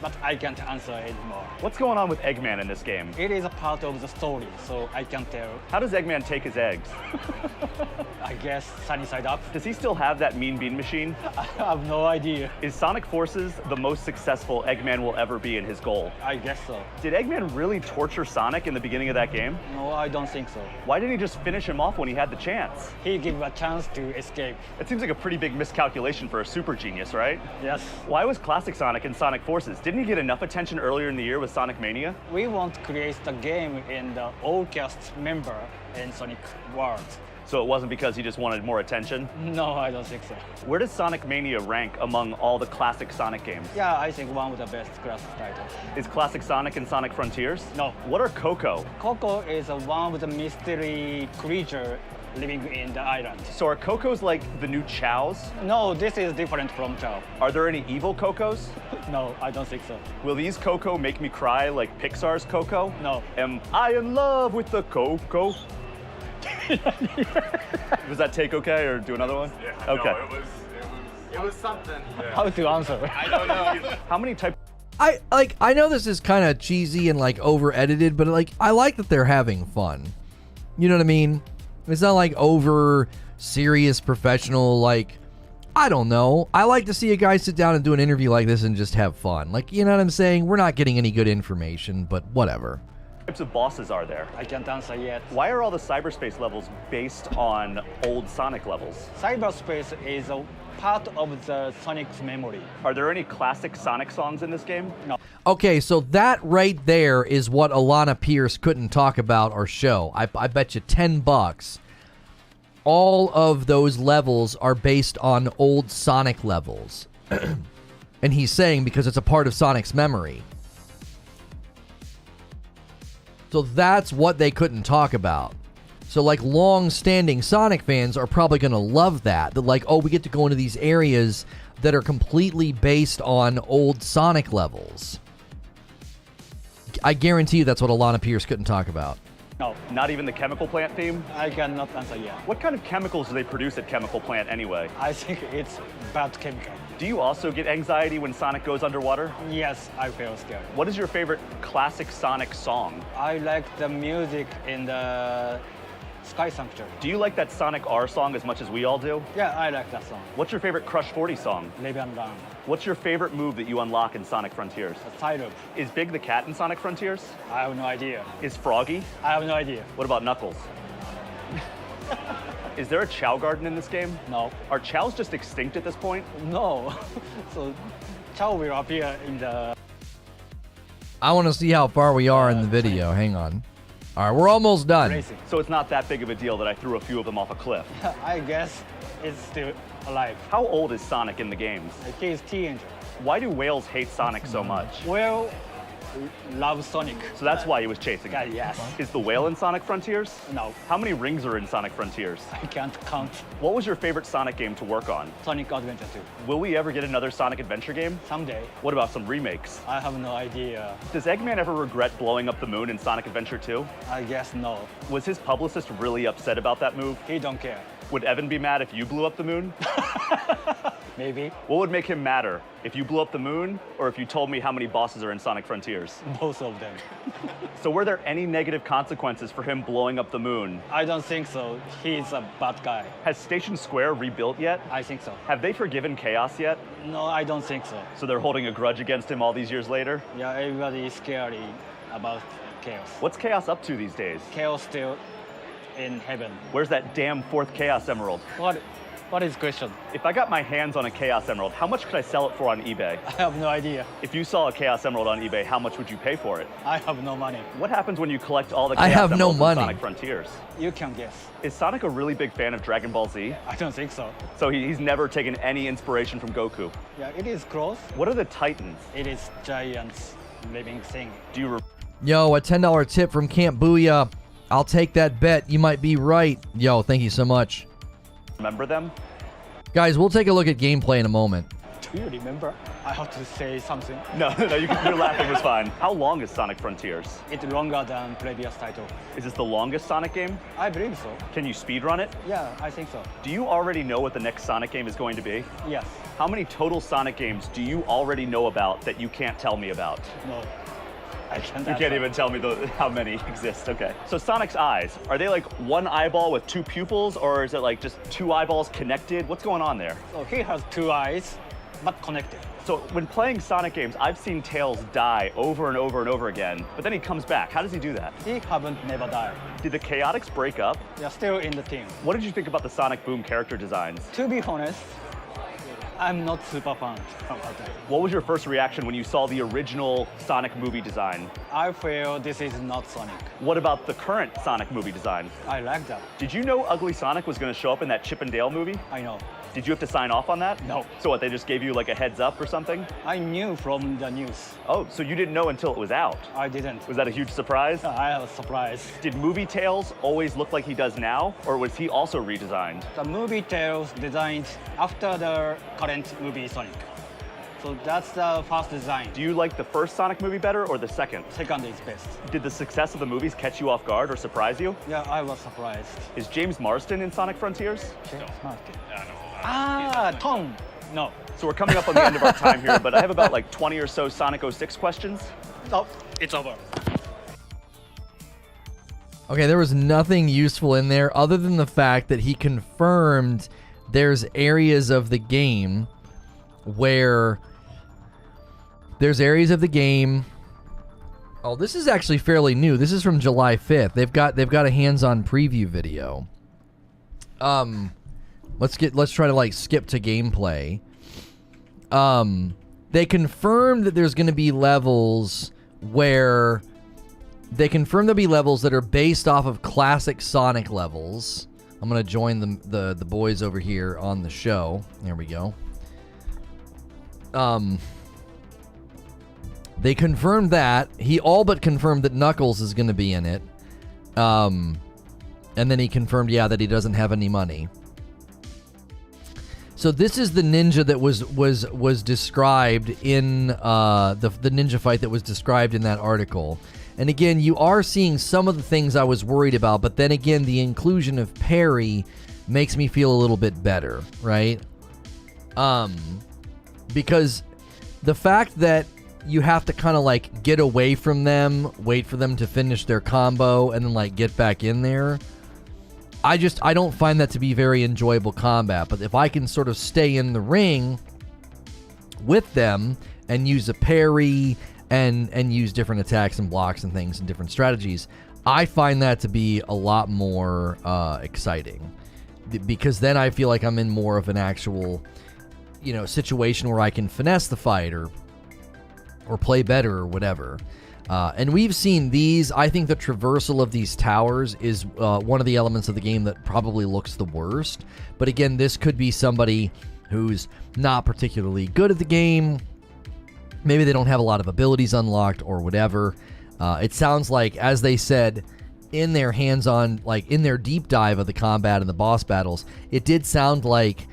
[SPEAKER 3] but I can't answer anymore.
[SPEAKER 2] What's going on with Eggman in this game?
[SPEAKER 3] It is a part of the story, so I can't tell.
[SPEAKER 2] How does Eggman take his eggs?
[SPEAKER 3] I guess sunny side up.
[SPEAKER 2] Does he still have that mean bean machine?
[SPEAKER 3] I have no idea.
[SPEAKER 2] Is Sonic Forces the most successful Eggman will ever be in his goal?
[SPEAKER 3] I guess so.
[SPEAKER 2] Did Eggman really torture Sonic in the beginning of that game?
[SPEAKER 3] No, I don't think so.
[SPEAKER 2] Why didn't he just finish him off when he had the chance?
[SPEAKER 3] He gave a chance to escape.
[SPEAKER 2] It seems like a pretty big miscalculation for a super genius, right?
[SPEAKER 3] Yes.
[SPEAKER 2] Why was Classic Sonic in Sonic Forces? Didn't he get enough attention earlier in the year with Sonic Mania?
[SPEAKER 3] We want to create the game in the all cast member in Sonic World.
[SPEAKER 2] So it wasn't because he just wanted more attention?
[SPEAKER 3] No, I don't think so.
[SPEAKER 2] Where does Sonic Mania rank among all the classic Sonic games?
[SPEAKER 3] Yeah, I think one of the best classic titles.
[SPEAKER 2] Is Classic Sonic in Sonic Frontiers?
[SPEAKER 3] No.
[SPEAKER 2] What are Coco?
[SPEAKER 3] Coco is one of the mystery creature living in the island.
[SPEAKER 2] So are Cocos like the new Chows?
[SPEAKER 3] No, this is different from Chow.
[SPEAKER 2] Are there any evil Cocos?
[SPEAKER 3] No, I don't think so.
[SPEAKER 2] Will these Coco make me cry like Pixar's Coco?
[SPEAKER 3] No.
[SPEAKER 2] Am I in love with the Coco? Was that take okay or do another one?
[SPEAKER 4] Yeah,
[SPEAKER 2] Okay.
[SPEAKER 4] no, it was something. Yeah.
[SPEAKER 3] How to answer?
[SPEAKER 4] I don't know.
[SPEAKER 2] How many types
[SPEAKER 1] I know this is kind of cheesy and like over edited, but like I like that they're having fun. You know what I mean? It's not like over serious professional, like I don't know. I like to see a guy sit down and do an interview like this and just have fun. Like, you know what I'm saying? We're not getting any good information, but whatever.
[SPEAKER 2] of bosses are there?
[SPEAKER 3] I can't answer yet.
[SPEAKER 2] Why are all the cyberspace levels based on old Sonic levels?
[SPEAKER 3] Cyberspace is a part of the Sonic's memory.
[SPEAKER 2] Are there any classic Sonic songs in this game?
[SPEAKER 3] No.
[SPEAKER 1] Okay, so that right there is what Alana Pierce couldn't talk about or show. I bet you $10. All of those levels are based on old Sonic levels. And he's saying because it's a part of Sonic's memory. So that's what they couldn't talk about. So like long-standing Sonic fans are probably going to love that. That like, oh, we get to go into these areas that are completely based on old Sonic levels. I guarantee you that's what Alana Pierce couldn't talk about.
[SPEAKER 3] No,
[SPEAKER 2] Not even the chemical plant theme?
[SPEAKER 3] I cannot answer yet.
[SPEAKER 2] What kind of chemicals do they produce at chemical plant anyway?
[SPEAKER 3] I think it's bad chemical.
[SPEAKER 2] Do you also get anxiety when Sonic goes underwater?
[SPEAKER 3] Yes, I feel scared.
[SPEAKER 2] What is your favorite classic Sonic song?
[SPEAKER 3] I like the music in the Sky Sanctuary.
[SPEAKER 2] Do you like that Sonic R song as much as we all do?
[SPEAKER 3] Yeah, I like that song.
[SPEAKER 2] What's your favorite Crush 40 song?
[SPEAKER 3] Live and Run.
[SPEAKER 2] What's your favorite move that you unlock in Sonic Frontiers?
[SPEAKER 3] The title.
[SPEAKER 2] Is Big the Cat in Sonic Frontiers?
[SPEAKER 3] I have no idea.
[SPEAKER 2] Is Froggy?
[SPEAKER 3] I have no idea.
[SPEAKER 2] What about Knuckles? Is there a Chow Garden in this game?
[SPEAKER 3] No.
[SPEAKER 2] Are Chows just extinct at this point?
[SPEAKER 3] No. So Chow will appear in the...
[SPEAKER 1] I want to see how far we are in the video. Hang on. All right, we're almost done.
[SPEAKER 3] racing.
[SPEAKER 2] So it's not that big of a deal that I threw a few of them off a cliff.
[SPEAKER 3] I guess it's still alive.
[SPEAKER 2] How old is Sonic in the games?
[SPEAKER 3] He is teenager.
[SPEAKER 2] Why do whales hate Sonic so much?
[SPEAKER 3] Well, love Sonic.
[SPEAKER 2] So that's why he was chasing
[SPEAKER 3] Yeah,
[SPEAKER 2] him.
[SPEAKER 3] yes.
[SPEAKER 2] Is the whale in Sonic Frontiers?
[SPEAKER 3] No,
[SPEAKER 2] How many rings are in Sonic Frontiers?
[SPEAKER 3] I can't count.
[SPEAKER 2] What was your favorite Sonic game to work on?
[SPEAKER 3] Sonic Adventure 2.
[SPEAKER 2] Will we ever get another Sonic Adventure game?
[SPEAKER 3] Someday.
[SPEAKER 2] What about some remakes?
[SPEAKER 3] I have no idea.
[SPEAKER 2] Does Eggman ever regret blowing up the moon in Sonic Adventure 2?
[SPEAKER 3] I guess no.
[SPEAKER 2] Was his publicist really upset about that move?
[SPEAKER 3] He don't care.
[SPEAKER 2] Would Evan be mad if you blew up the moon?
[SPEAKER 3] Maybe.
[SPEAKER 2] What would make him madder? If you blew up the moon or if you told me how many bosses are in Sonic Frontiers?
[SPEAKER 3] Both of them.
[SPEAKER 2] So were there any negative consequences for him blowing up the moon?
[SPEAKER 3] I don't think so. He's a bad guy.
[SPEAKER 2] Has Station Square rebuilt yet?
[SPEAKER 3] I think so.
[SPEAKER 2] Have they forgiven Chaos yet?
[SPEAKER 3] No, I don't think so.
[SPEAKER 2] So they're holding a grudge against him all these years later?
[SPEAKER 3] Yeah, everybody is scared about Chaos.
[SPEAKER 2] What's Chaos up to these days?
[SPEAKER 3] Chaos still in heaven.
[SPEAKER 2] Where's that damn fourth Chaos Emerald?
[SPEAKER 3] What is question?
[SPEAKER 2] If I got my hands on a Chaos Emerald, how much could I sell it for on eBay?
[SPEAKER 3] I have no idea.
[SPEAKER 2] If you saw a Chaos Emerald on eBay, how much would you pay for it?
[SPEAKER 3] I have no money.
[SPEAKER 2] What happens when you collect all the
[SPEAKER 1] I
[SPEAKER 2] Chaos
[SPEAKER 1] have no
[SPEAKER 2] Emeralds in
[SPEAKER 1] money.
[SPEAKER 2] Sonic Frontiers?
[SPEAKER 3] You can guess.
[SPEAKER 2] Is Sonic a really big fan of Dragon Ball Z?
[SPEAKER 3] I don't think so.
[SPEAKER 2] So he's never taken any inspiration from Goku.
[SPEAKER 3] Yeah, it is close.
[SPEAKER 2] What are the Titans?
[SPEAKER 3] It is giants living thing.
[SPEAKER 2] Do you
[SPEAKER 1] Yo, a $10 tip from Camp Booyah. I'll take that bet. You might be right. Yo, thank you so much.
[SPEAKER 2] remember them?
[SPEAKER 1] Guys, we'll take a look at gameplay in a moment.
[SPEAKER 3] Do you remember? I have to say something.
[SPEAKER 2] No, your laughing was fine. How long is Sonic Frontiers?
[SPEAKER 3] It's longer than previous title.
[SPEAKER 2] Is this the longest Sonic game?
[SPEAKER 3] I believe so.
[SPEAKER 2] Can you speedrun it?
[SPEAKER 3] Yeah, I think so.
[SPEAKER 2] Do you already know what the next Sonic game is going to be?
[SPEAKER 3] Yes.
[SPEAKER 2] How many total Sonic games do you already know about that you can't tell me about?
[SPEAKER 3] No. I can't.
[SPEAKER 2] You can't even tell me how many exist. Okay. So Sonic's eyes, are they like one eyeball with two pupils, or is it like just two eyeballs connected? What's going on there?
[SPEAKER 3] So he has two eyes, but connected.
[SPEAKER 2] So when playing Sonic games, I've seen Tails die over and over and over again, but then he comes back. How does he do that?
[SPEAKER 3] He haven't never died.
[SPEAKER 2] Did the Chaotix break up?
[SPEAKER 3] They are still in the team.
[SPEAKER 2] What did you think about the Sonic Boom character designs?
[SPEAKER 3] To be honest, I'm not super fan about that.
[SPEAKER 2] What was your first reaction when you saw the original Sonic movie design?
[SPEAKER 3] I feel this is not Sonic.
[SPEAKER 2] What about the current Sonic movie design?
[SPEAKER 3] I like that.
[SPEAKER 2] Did you know Ugly Sonic was going to show up in that Chip and Dale movie?
[SPEAKER 3] I know.
[SPEAKER 2] Did you have to sign off on that?
[SPEAKER 3] No.
[SPEAKER 2] So what, they just gave you like a heads up or something?
[SPEAKER 3] I knew from the news.
[SPEAKER 2] Oh, so you didn't know until it was out?
[SPEAKER 3] I didn't.
[SPEAKER 2] Was that a huge surprise?
[SPEAKER 3] I have a surprise.
[SPEAKER 2] Did Movie Tales always look like he does now, or was he also redesigned?
[SPEAKER 3] The movie Tales designed after the current movie Sonic. So that's the first design.
[SPEAKER 2] Do you like the first Sonic movie better or the second?
[SPEAKER 3] Second is best.
[SPEAKER 2] Did the success of the movies catch you off guard or surprise you?
[SPEAKER 3] Yeah, I was surprised.
[SPEAKER 2] Is James Marsden in Sonic Frontiers?
[SPEAKER 3] Tom. No.
[SPEAKER 2] So we're coming up on the end of our time here, but I have about like 20 or so Sonic 06 questions.
[SPEAKER 3] No, it's over.
[SPEAKER 1] Okay, there was nothing useful in there other than the fact that he confirmed there's areas of the game where Oh, this is actually fairly new. This is from July 5th. They've got a hands-on preview video. Let's try to like skip to gameplay. They confirmed that there's going to be levels where they confirmed there'll be levels that are based off of classic Sonic levels. I'm going to join the boys over here on the show. There we go. They confirmed that. He all but confirmed that Knuckles is going to be in it. And then he confirmed, that he doesn't have any money. So this is the ninja that was described in the ninja fight that was described in that article. And again, you are seeing some of the things I was worried about, but then again, the inclusion of Parry makes me feel a little bit better, right? Because the fact that you have to kind of like get away from them, wait for them to finish their combo, and then like get back in there, I don't find that to be very enjoyable combat. But if I can sort of stay in the ring with them and use a parry and use different attacks and blocks and things and different strategies, I find that to be a lot more exciting, because then I feel like I'm in more of an actual, situation where I can finesse the fight or play better or whatever. And we've seen these. I think the traversal of these towers is one of the elements of the game that probably looks the worst. But again, this could be somebody who's not particularly good at the game. Maybe they don't have a lot of abilities unlocked or whatever. It sounds like, as they said in their hands-on, like in their deep dive of the combat and the boss battles, it did sound like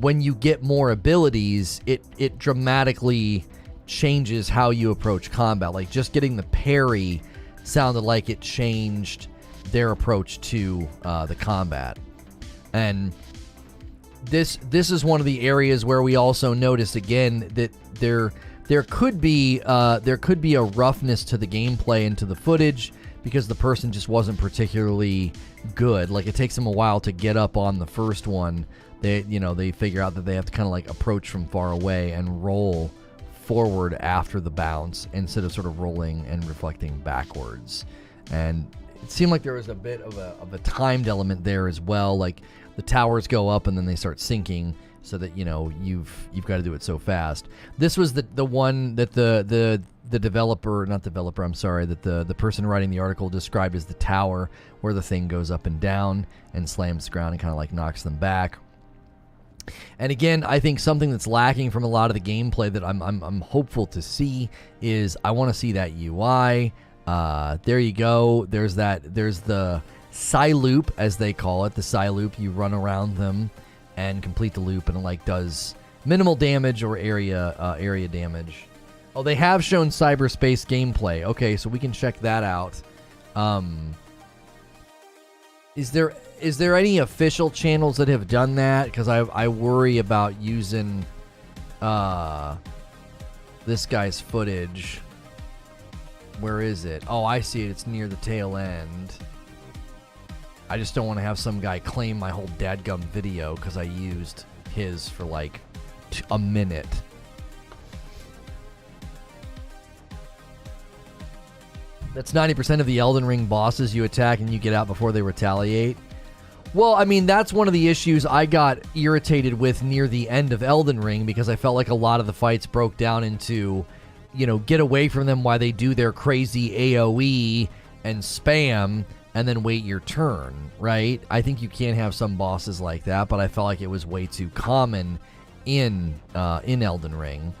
[SPEAKER 1] when you get more abilities, it dramatically changes how you approach combat. Like just getting the parry sounded like it changed their approach to the combat. And this is one of the areas where we also notice again that there could be a roughness to the gameplay and to the footage because the person just wasn't particularly good. Like it takes them a while to get up on the first one. They figure out that they have to kind of like approach from far away and roll forward after the bounce instead of sort of rolling and reflecting backwards. And it seemed like there was a bit of a timed element there as well. Like the towers go up and then they start sinking, so that you've got to do it so fast. This was the one that the person writing the article described as the tower, where the thing goes up and down and slams the ground and kind of like knocks them back. And again, I think something that's lacking from a lot of the gameplay that I'm hopeful to see is I want to see that UI. There you go. There's the Psy loop, as they call it. The Psy loop, you run around them and complete the loop, and it like does minimal damage or area damage. Oh, they have shown cyberspace gameplay. Okay, so we can check that out. Is there any official channels that have done that? Because I worry about using this guy's footage. Where is it? Oh, I see it. It's near the tail end. I just don't want to have some guy claim my whole dadgum video because I used his for like a minute. That's 90% of the Elden Ring bosses you attack and you get out before they retaliate. Well, I mean, that's one of the issues I got irritated with near the end of Elden Ring, because I felt like a lot of the fights broke down into, get away from them while they do their crazy AoE and spam and then wait your turn, right? I think you can have some bosses like that, but I felt like it was way too common in Elden Ring.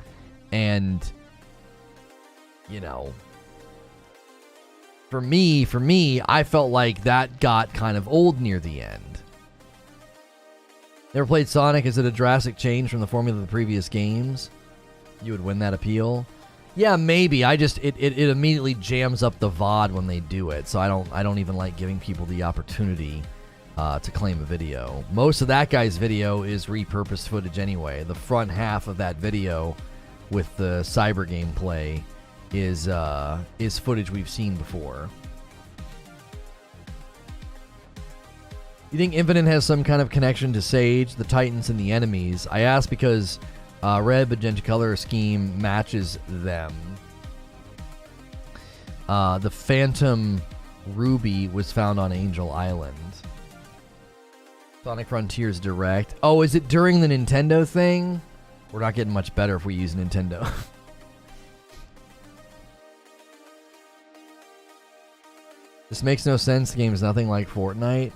[SPEAKER 1] And, for me, I felt like that got kind of old near the end. Never played Sonic? Is it a drastic change from the formula of the previous games? You would win that appeal? Yeah, maybe. It immediately jams up the VOD when they do it, so I don't even like giving people the opportunity to claim a video. Most of that guy's video is repurposed footage anyway. The front half of that video with the cyber gameplay is footage we've seen before. You think Infinite has some kind of connection to Sage, the Titans, and the enemies? I ask because red magenta color scheme matches them. The Phantom Ruby was found on Angel Island. Sonic Frontiers Direct. Oh, is it during the Nintendo thing? We're not getting much better if we use Nintendo. This makes no sense. The game is nothing like Fortnite.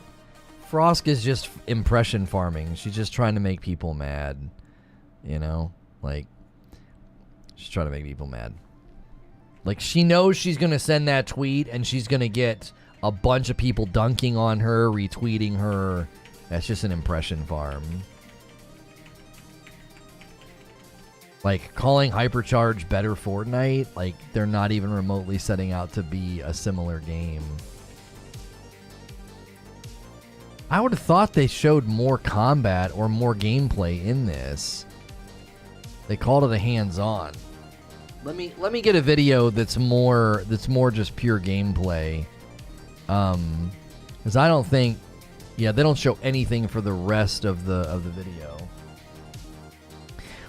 [SPEAKER 1] Frosk is just impression farming. She's just trying to make people mad. She's trying to make people mad. Like, she knows she's going to send that tweet and she's going to get a bunch of people dunking on her, retweeting her. That's just an impression farm. Like, calling Hypercharge better Fortnite, like, they're not even remotely setting out to be a similar game. I would have thought they showed more combat or more gameplay in this. They called it a hands-on. Let me get a video that's more just pure gameplay. Because I don't think, they don't show anything for the rest of the video.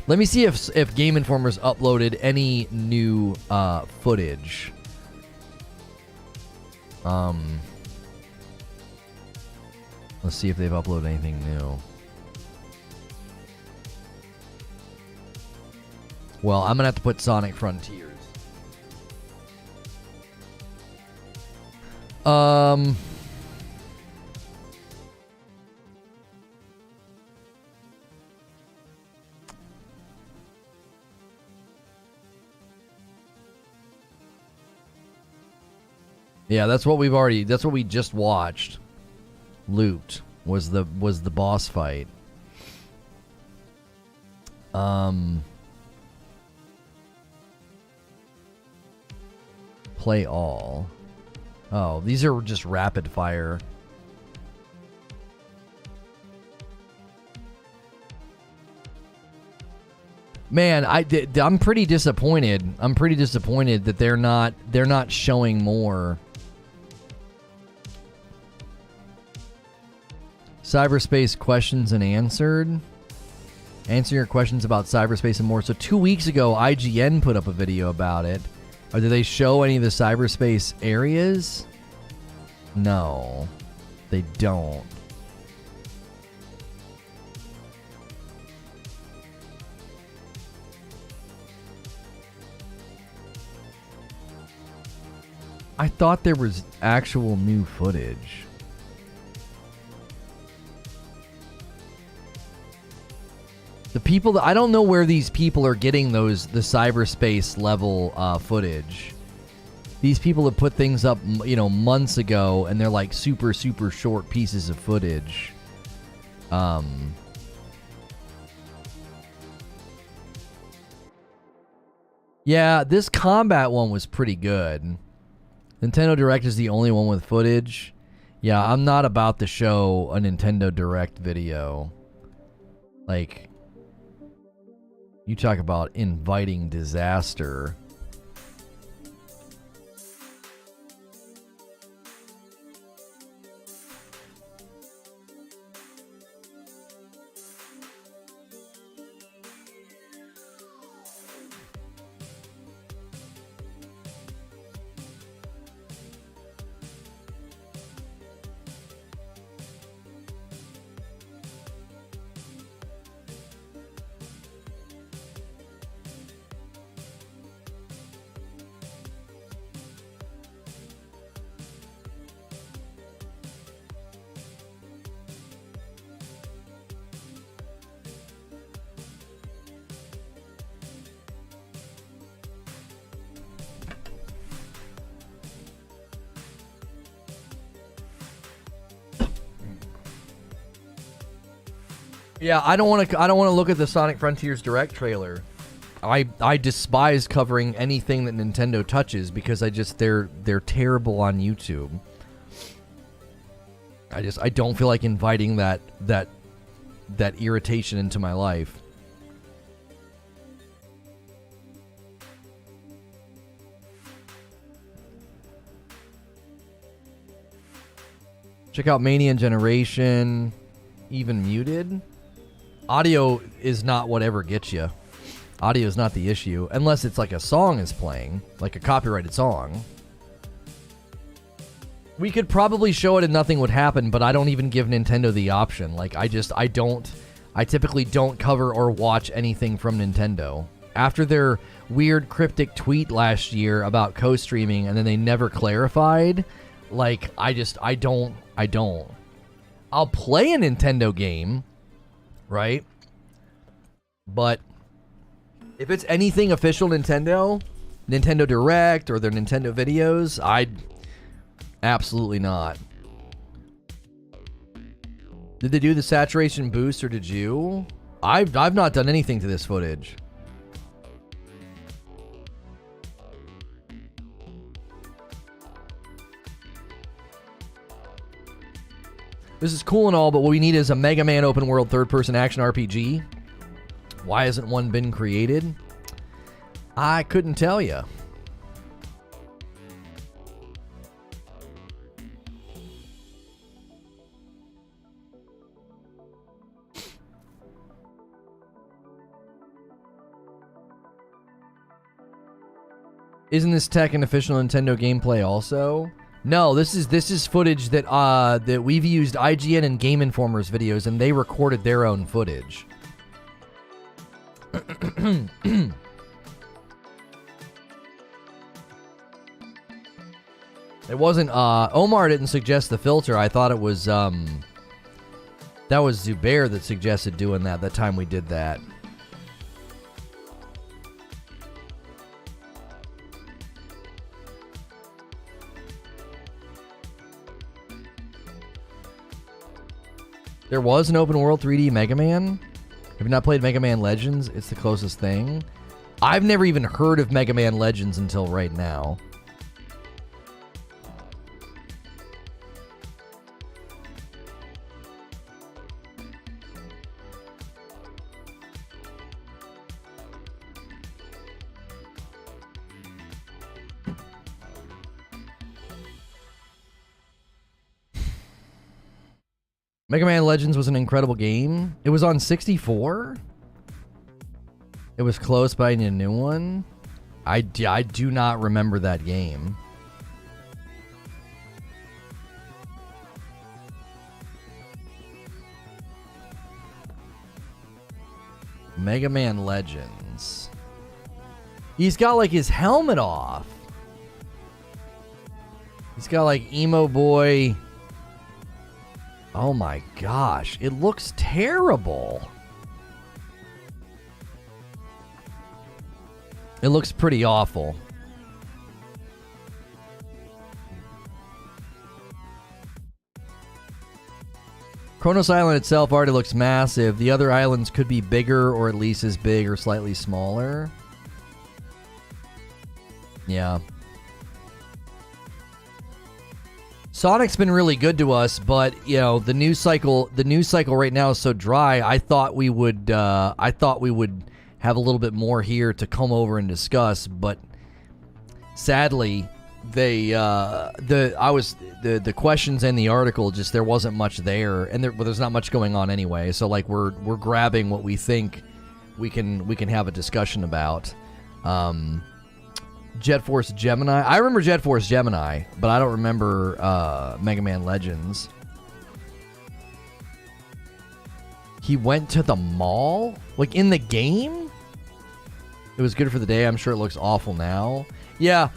[SPEAKER 1] Let me see if Game Informer's uploaded any new footage. Let's see if they've uploaded anything new. Well, I'm gonna have to put Sonic Frontiers. Yeah, that's what we just watched. Looped was the boss fight. Play all. Oh, these are just rapid fire. Man, I'm pretty disappointed. I'm pretty disappointed that they're not showing more. Cyberspace questions and answered. Answer your questions about cyberspace and more. So 2 weeks ago, IGN put up a video about it. Or do they show any of the cyberspace areas? No, they don't. I thought there was actual new footage. The people that I don't know where these people are getting the cyberspace level footage. These people have put things up, months ago, and they're like super short pieces of footage. Yeah, this combat one was pretty good. Nintendo Direct is the only one with footage. Yeah, I'm not about to show a Nintendo Direct video. Like, you talk about inviting disaster. Yeah, I don't want to look at the Sonic Frontiers Direct trailer. I despise covering anything that Nintendo touches because they're terrible on YouTube. I don't feel like inviting that irritation into my life. Check out Mania and Generation. Even muted. Audio is not whatever gets you. Audio is not the issue, unless it's like a song is playing, like a copyrighted song. We could probably show it and nothing would happen, but I don't even give Nintendo the option. Like, I typically don't cover or watch anything from Nintendo. After their weird cryptic tweet last year about co-streaming and then they never clarified, like, I don't. I'll play a Nintendo game, right? But if it's anything official Nintendo Direct or their Nintendo videos, I'd absolutely not. Did they do the saturation boost or did you? I've not done anything to this footage. This is cool and all, but what we need is a Mega Man open world third-person action RPG. Why hasn't one been created? I couldn't tell you. Isn't this tech an official Nintendo gameplay also? No, this is footage that that we've used IGN and Game Informer's videos, and they recorded their own footage. It wasn't. Omar didn't suggest the filter. I thought it was. That was Zubair that suggested doing that. That time we did that. There was an open world 3D Mega Man. Have you not played Mega Man Legends? It's the closest thing. I've never even heard of Mega Man Legends until right now. Mega Man Legends was an incredible game. It was on 64? It was close, but I need a new one. I do not remember that game. Mega Man Legends. He's got like his helmet off. He's got like emo boy. Oh my gosh, it looks terrible. It looks pretty awful. Kronos Island itself already looks massive. The other islands could be bigger or at least as big or slightly smaller. Yeah. Sonic's been really good to us, but you know the news cycle right now is so dry. I thought we would have a little bit more here to come over and discuss, but sadly, the questions and the article just there wasn't much there, and there's not much going on anyway. So like we're grabbing what we think we can have a discussion about. Jet Force Gemini. I remember Jet Force Gemini, but I don't remember Mega Man Legends. He went to the mall? Like in the game? It was good for the day. I'm sure it looks awful now. Yeah,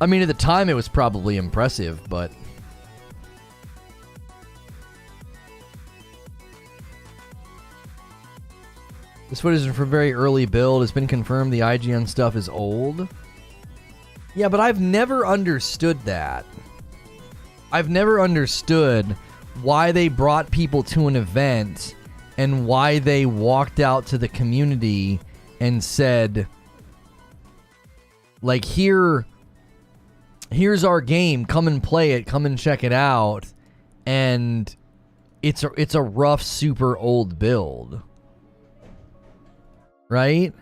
[SPEAKER 1] I mean at the time it was probably impressive, but... This footage is from very early build. It's been confirmed the IGN stuff is old. Yeah, but I've never understood that. I've never understood why they brought people to an event and why they walked out to the community and said, like, here's our game, come and play it, come and check it out, and it's a rough, super old build, right?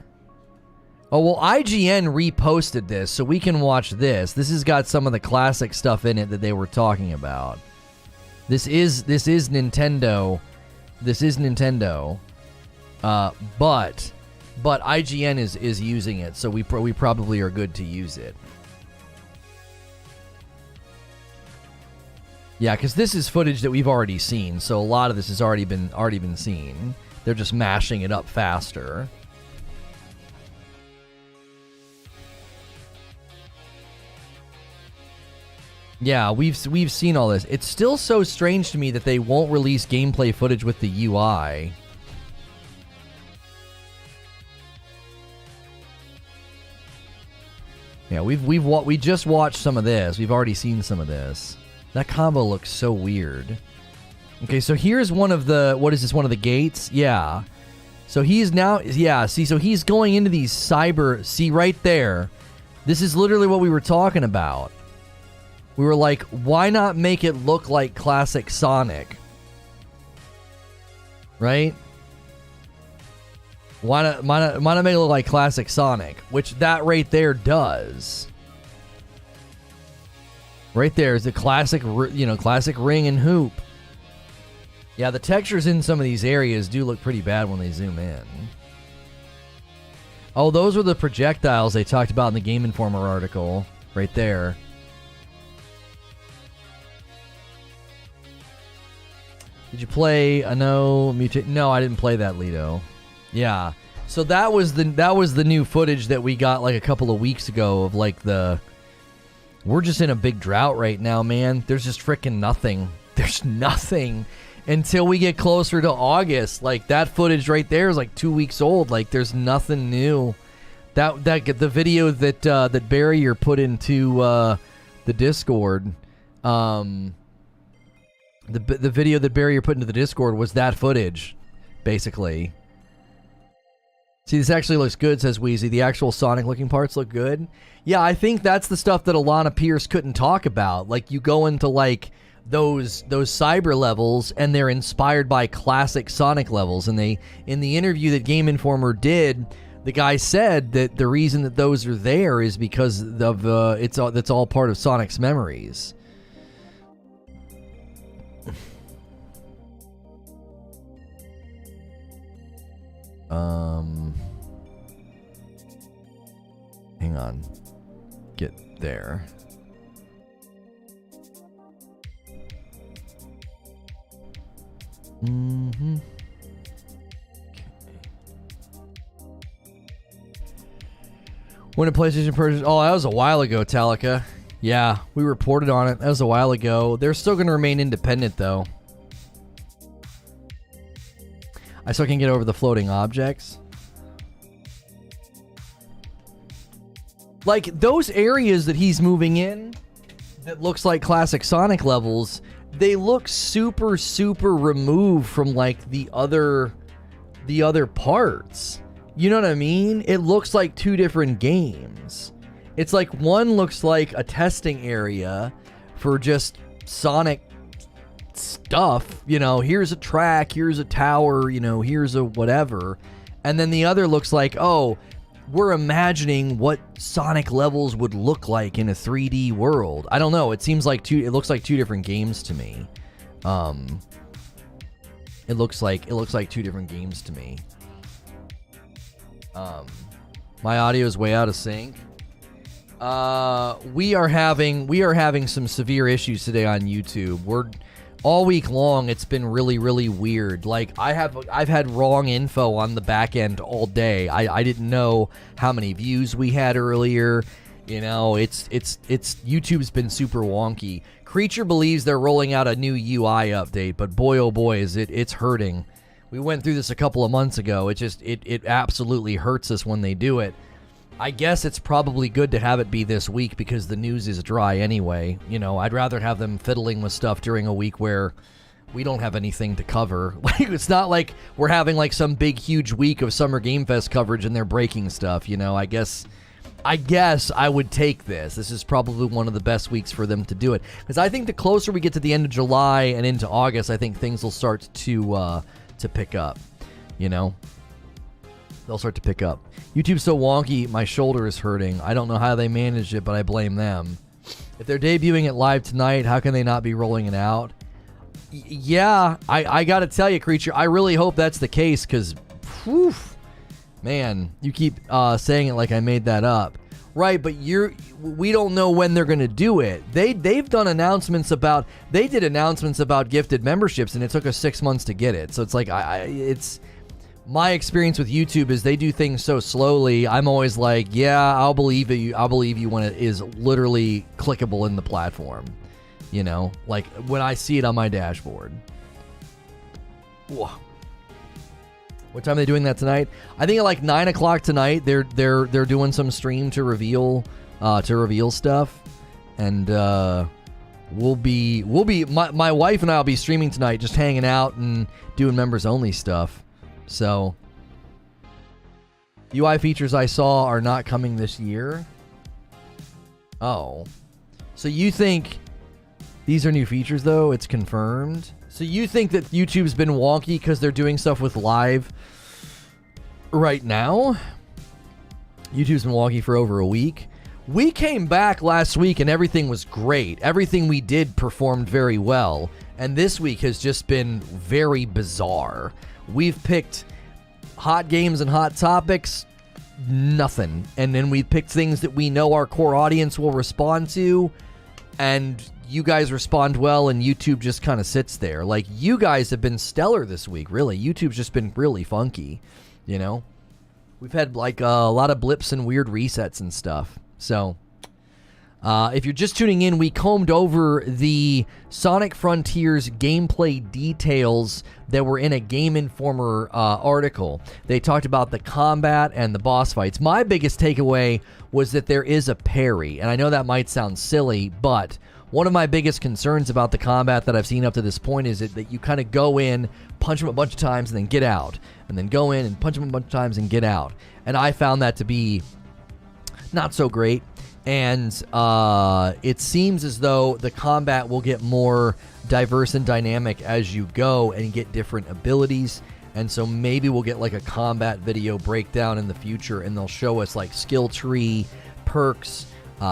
[SPEAKER 1] Oh, well, IGN reposted this, so we can watch this. This has got some of the classic stuff in it that they were talking about. This is Nintendo. This is Nintendo. But IGN is using it, so we probably are good to use it. Yeah, because this is footage that we've already seen, so a lot of this has already been seen. They're just mashing it up faster. Yeah, we've seen all this. It's still so strange to me that they won't release gameplay footage with the UI. Yeah, we just watched some of this. We've already seen some of this. That combo looks so weird. Okay, so here's one of the, what is this, one of the gates? Yeah. So he's now, yeah, see, so he's going into these cyber, see right there. This is literally what we were talking about. We were like, why not make it look like classic Sonic? Right? Why not make it look like classic Sonic? Which that right there does. Right there is the classic, classic ring and hoop. Yeah, the textures in some of these areas do look pretty bad when they zoom in. Oh, those were the projectiles they talked about in the Game Informer article. Right there. Did you play No, I didn't play that, Lido. Yeah. So that was the new footage that we got like a couple of weeks ago of like we're just in a big drought right now, man. There's just freaking nothing. There's nothing until we get closer to August. Like that footage right there is like 2 weeks old. Like there's nothing new. That the video that Barrier put into the Discord, the video that Barrier put into the Discord was that footage, basically. See, this actually looks good, says Wheezy. The actual Sonic-looking parts look good. Yeah, I think that's the stuff that Alana Pierce couldn't talk about. Like, you go into, like, those cyber levels, and they're inspired by classic Sonic levels. And in the interview that Game Informer did, the guy said that the reason that those are there is because of that's all part of Sonic's memories. Hang on. Get there. Mm-hmm. Okay. When a PlayStation purchase... Oh, that was a while ago, Talica. Yeah, we reported on it. That was a while ago. They're still going to remain independent, though. I still can't get over the floating objects. Like, those areas that he's moving in that looks like classic Sonic levels, they look super, super removed from, like, the other parts. You know what I mean? It looks like two different games. It's like one looks like a testing area for just Sonic stuff. You know, here's a track, here's a tower, you know, here's a whatever. And then the other looks like, oh, we're imagining what Sonic levels would look like in a 3D world. I don't know. It seems like it looks like two different games to me. It looks like two different games to me. My audio is way out of sync. We are having some severe issues today on YouTube. We're all week long, it's been really, really weird. Like, I've had wrong info on the back end all day. I didn't know how many views we had earlier. You know, it's YouTube's been super wonky. Creature believes they're rolling out a new UI update, but boy, oh boy, it's hurting. We went through this a couple of months ago. It absolutely hurts us when they do it. I guess it's probably good to have it be this week because the news is dry anyway. You know, I'd rather have them fiddling with stuff during a week where we don't have anything to cover. Like, it's not like we're having like some big huge week of Summer Game Fest coverage and they're breaking stuff, you know. I guess I would take this. This is probably one of the best weeks for them to do it, because I think the closer we get to the end of July and into August, I think things will start to pick up, you know. They'll start to pick up. YouTube's so wonky, my shoulder is hurting. I don't know how they managed it, but I blame them. If they're debuting it live tonight, how can they not be rolling it out? Yeah, I gotta tell you, Creature, I really hope that's the case, because, man, you keep saying it like I made that up. Right, but we don't know when they're gonna do it. They've done announcements about, they did announcements about gifted memberships, and it took us 6 months to get it. So it's like, it's my experience with YouTube is they do things so slowly. I'm always like, yeah, I'll believe you when it is literally clickable in the platform. You know, like when I see it on my dashboard. Whoa. What time are they doing that tonight? I think at like 9 o'clock tonight. They're doing some stream to reveal stuff, and we'll be my wife and I will be streaming tonight, just hanging out and doing members only stuff. So UI features I saw are not coming this year. Oh, so you think these are new features though? It's confirmed. So you think that YouTube's been wonky because they're doing stuff with live right now? YouTube's been wonky for over a week. We came back last week and everything was great. Everything we did performed very well. And this week has just been very bizarre. We've picked hot games and hot topics, nothing. And then we picked things that we know our core audience will respond to, and you guys respond well, and YouTube just kind of sits there. Like, you guys have been stellar this week, really. YouTube's just been really funky, you know? We've had, like, a lot of blips and weird resets and stuff. So, if you're just tuning in, we combed over the Sonic Frontiers gameplay details that were in a Game Informer article. They talked about the combat and the boss fights. My biggest takeaway was that there is a parry, and I know that might sound silly, but one of my biggest concerns about the combat that I've seen up to this point is that you kind of go in, punch them a bunch of times, and then get out, and then go in and punch them a bunch of times and get out. And I found that to be not so great. And it seems as though the combat will get more diverse and dynamic as you go and get different abilities. And so maybe we'll get like a combat video breakdown in the future, and they'll show us like skill tree, perks,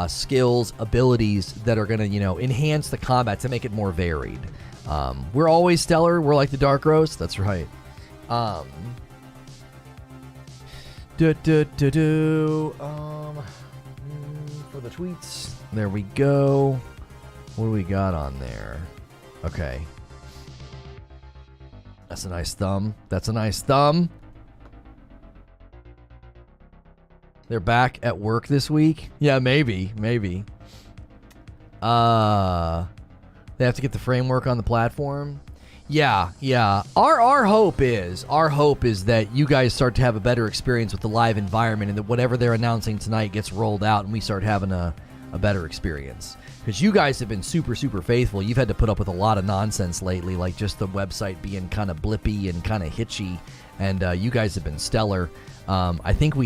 [SPEAKER 1] skills, abilities that are going to, you know, enhance the combat to make it more varied. We're always stellar. We're like the Dark Roast. That's right. For the tweets, there we go. What do we got on there? Okay, that's a nice thumb. That's a nice thumb. They're back at work this week. Yeah, maybe. They have to get the framework on the platform. Yeah. Our hope is that you guys start to have a better experience with the live environment, and that whatever they're announcing tonight gets rolled out, and we start having a better experience. Because you guys have been super, super faithful. You've had to put up with a lot of nonsense lately, like just the website being kind of blippy and kind of hitchy, and you guys have been stellar. I think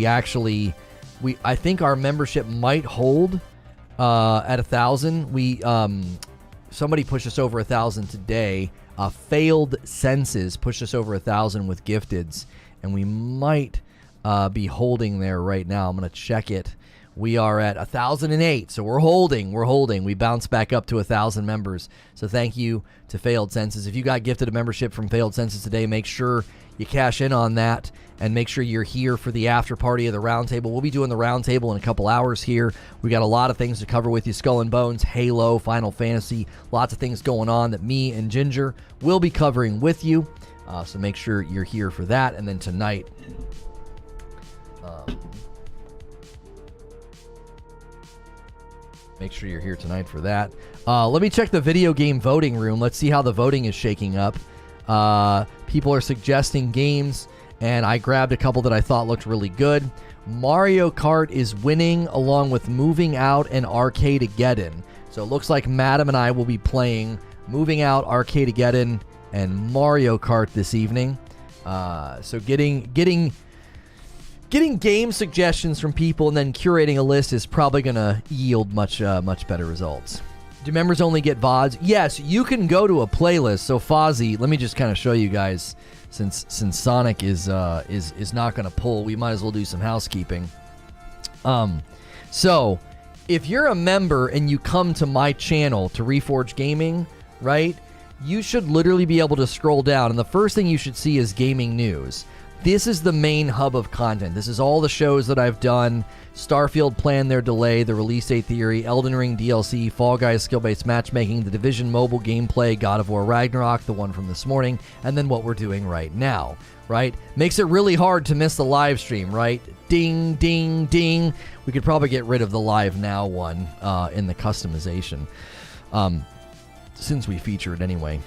[SPEAKER 1] I think our membership might hold at 1,000. Somebody pushed us over 1,000 today. Failed Senses pushed us over 1,000 with gifteds, and we might be holding there right now. I'm going to check it. We are at 1,008, so we're holding. We bounced back up to 1,000 members, so thank you to Failed Senses. If you got gifted a membership from Failed Senses today, make sure you cash in on that, and make sure you're here for the after party of the roundtable. We'll be doing the roundtable in a couple hours here. We got a lot of things to cover with you: Skull and Bones, Halo, Final Fantasy, lots of things going on that me and Ginger will be covering with you. So make sure you're here for that. And then tonight, make sure you're here tonight for that. Let me check the video game voting room. Let's see how the voting is shaking up. People are suggesting games, and I grabbed a couple that I thought looked really good. Mario Kart is winning, along with Moving Out and Arcade-ageddon. So it looks like Madam and I will be playing Moving Out, Arcade-ageddon, and Mario Kart this evening. So getting game suggestions from people and then curating a list is probably going to yield much better results. Do members only get VODs? Yes, you can go to a playlist. So Fozzie, let me just kind of show you guys, since Sonic is not going to pull, we might as well do some housekeeping. So if you're a member and you come to my channel, to Reforge Gaming, right, you should literally be able to scroll down, and the first thing you should see is gaming news. This is the main hub of content. This is all the shows that I've done. Starfield planned their delay, the release date theory, Elden Ring DLC, Fall Guys skill-based matchmaking, the Division mobile gameplay, God of War Ragnarok, the one from this morning, and then what we're doing right now, right? Makes it really hard to miss the live stream, right? Ding, ding, ding. We could probably get rid of the live now one in the customization, since we feature it anyway.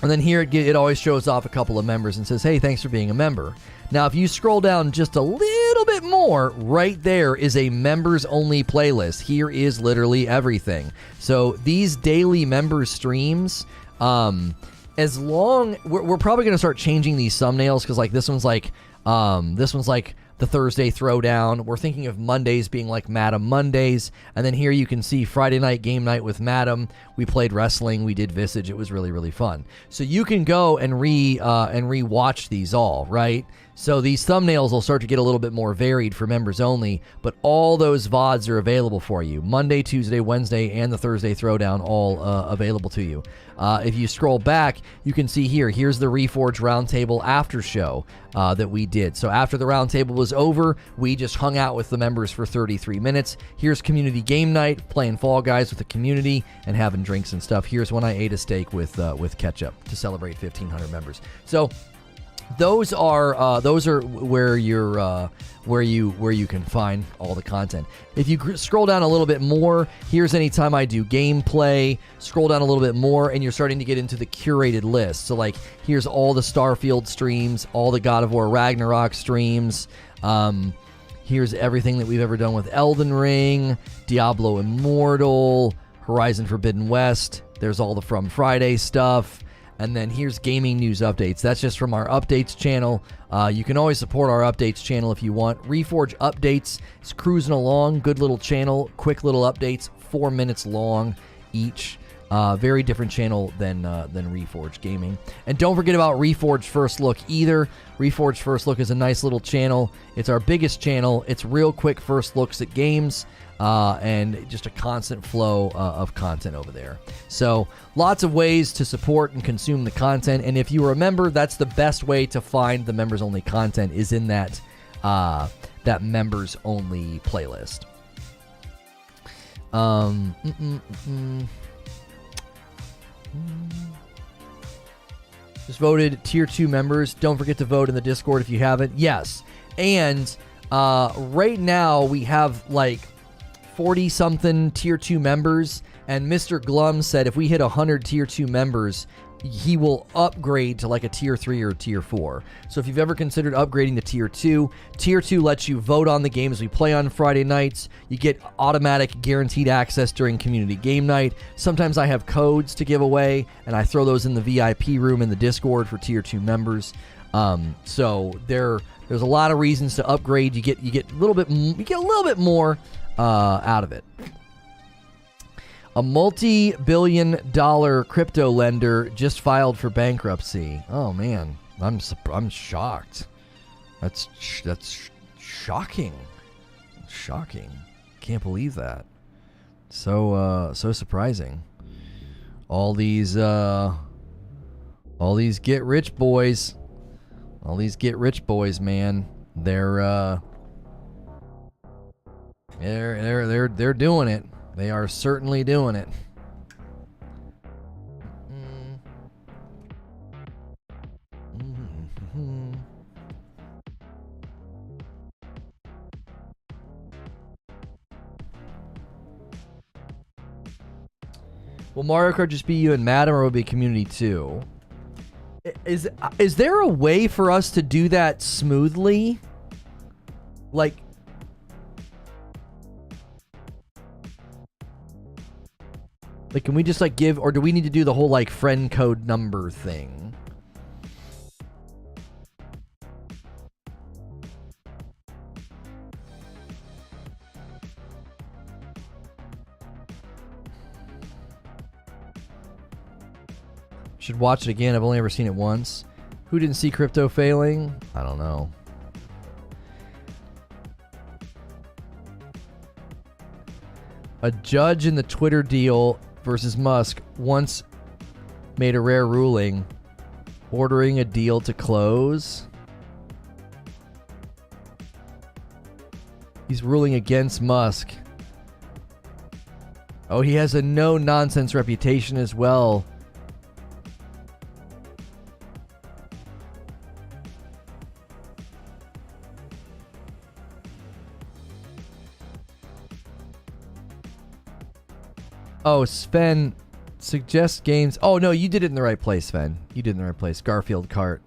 [SPEAKER 1] And then here it always shows off a couple of members and says, hey, thanks for being a member. Now, if you scroll down just a little bit more, right there is a members-only playlist. Here is literally everything. So these daily member streams, we're probably going to start changing these thumbnails, because like this one's like the Thursday Throwdown. We're thinking of Mondays being like Madam Mondays. And then here you can see Friday night game night with Madam. We played wrestling. We did Visage. It was really, really fun. So you can go and re-watch these all, right? So these thumbnails will start to get a little bit more varied for members only, but all those VODs are available for you. Monday, Tuesday, Wednesday, and the Thursday Throwdown, all available to you. If you scroll back, you can see here's the Reforge Roundtable after show that we did. So after the roundtable was over, we just hung out with the members for 33 minutes. Here's community game night, playing Fall Guys with the community and having drinks and stuff. Here's when I ate a steak with ketchup to celebrate 1,500 members. So those are where you can find all the content. If you scroll down a little bit more, here's anytime I do gameplay. Scroll down a little bit more, and you're starting to get into the curated list. So like, here's all the Starfield streams, all the God of War Ragnarok streams. Here's everything that we've ever done with Elden Ring, Diablo Immortal, Horizon Forbidden West. There's all the From Friday stuff. And then here's gaming news updates. That's just from our updates channel. You can always support our updates channel if you want. Reforge Updates is cruising along. Good little channel. Quick little updates. 4 minutes long each. Very different channel than Reforge Gaming. And don't forget about Reforge First Look either. Reforge First Look is a nice little channel. It's our biggest channel. It's real quick first looks at games. And just a constant flow of content over there. So lots of ways to support and consume the content. And if you are a member, that's the best way to find the members only content, is in that members only playlist. Just voted tier 2 members. Don't forget to vote in the Discord if you haven't. Yes. And right now we have like 40-something tier 2 members, and Mr. Glum said if we hit 100 tier 2 members, he will upgrade to like a tier 3 or tier 4. So if you've ever considered upgrading to tier 2, tier 2 lets you vote on the games we play on Friday nights. You get automatic guaranteed access during community game night. Sometimes I have codes to give away, and I throw those in the VIP room in the Discord for tier 2 members. So there's a lot of reasons to upgrade. You get a little bit more out of it. A multi-billion-dollar crypto lender just filed for bankruptcy. Oh man, I'm shocked. That's shocking. Shocking. Can't believe that. So surprising. All these get rich boys. All these get rich boys, man. They're doing it. They are certainly doing it. Will Mario Kart just be you and Madam, or will it be community too? Is there a way for us to do that smoothly? Like, Like, can we just like give, or do we need to do the whole like friend code number thing? Should watch it again. I've only ever seen it once. Who didn't see crypto failing? I don't know. A judge in the Twitter deal versus Musk once made a rare ruling, ordering a deal to close. He's ruling against Musk. Oh, he has a no-nonsense reputation as well. Oh, Sven suggests games. Oh, no, you did it in the right place, Sven. You did it in the right place. Garfield Kart.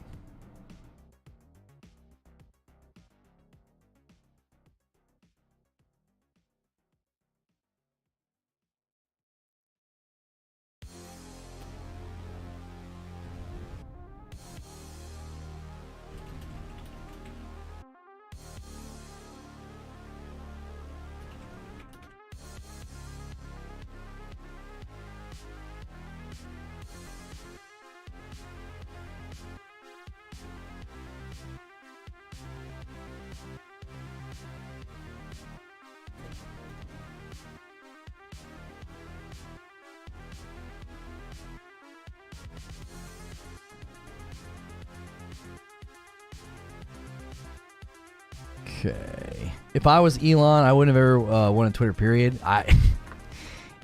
[SPEAKER 1] Okay. If I was Elon, I wouldn't have ever won a Twitter. Period.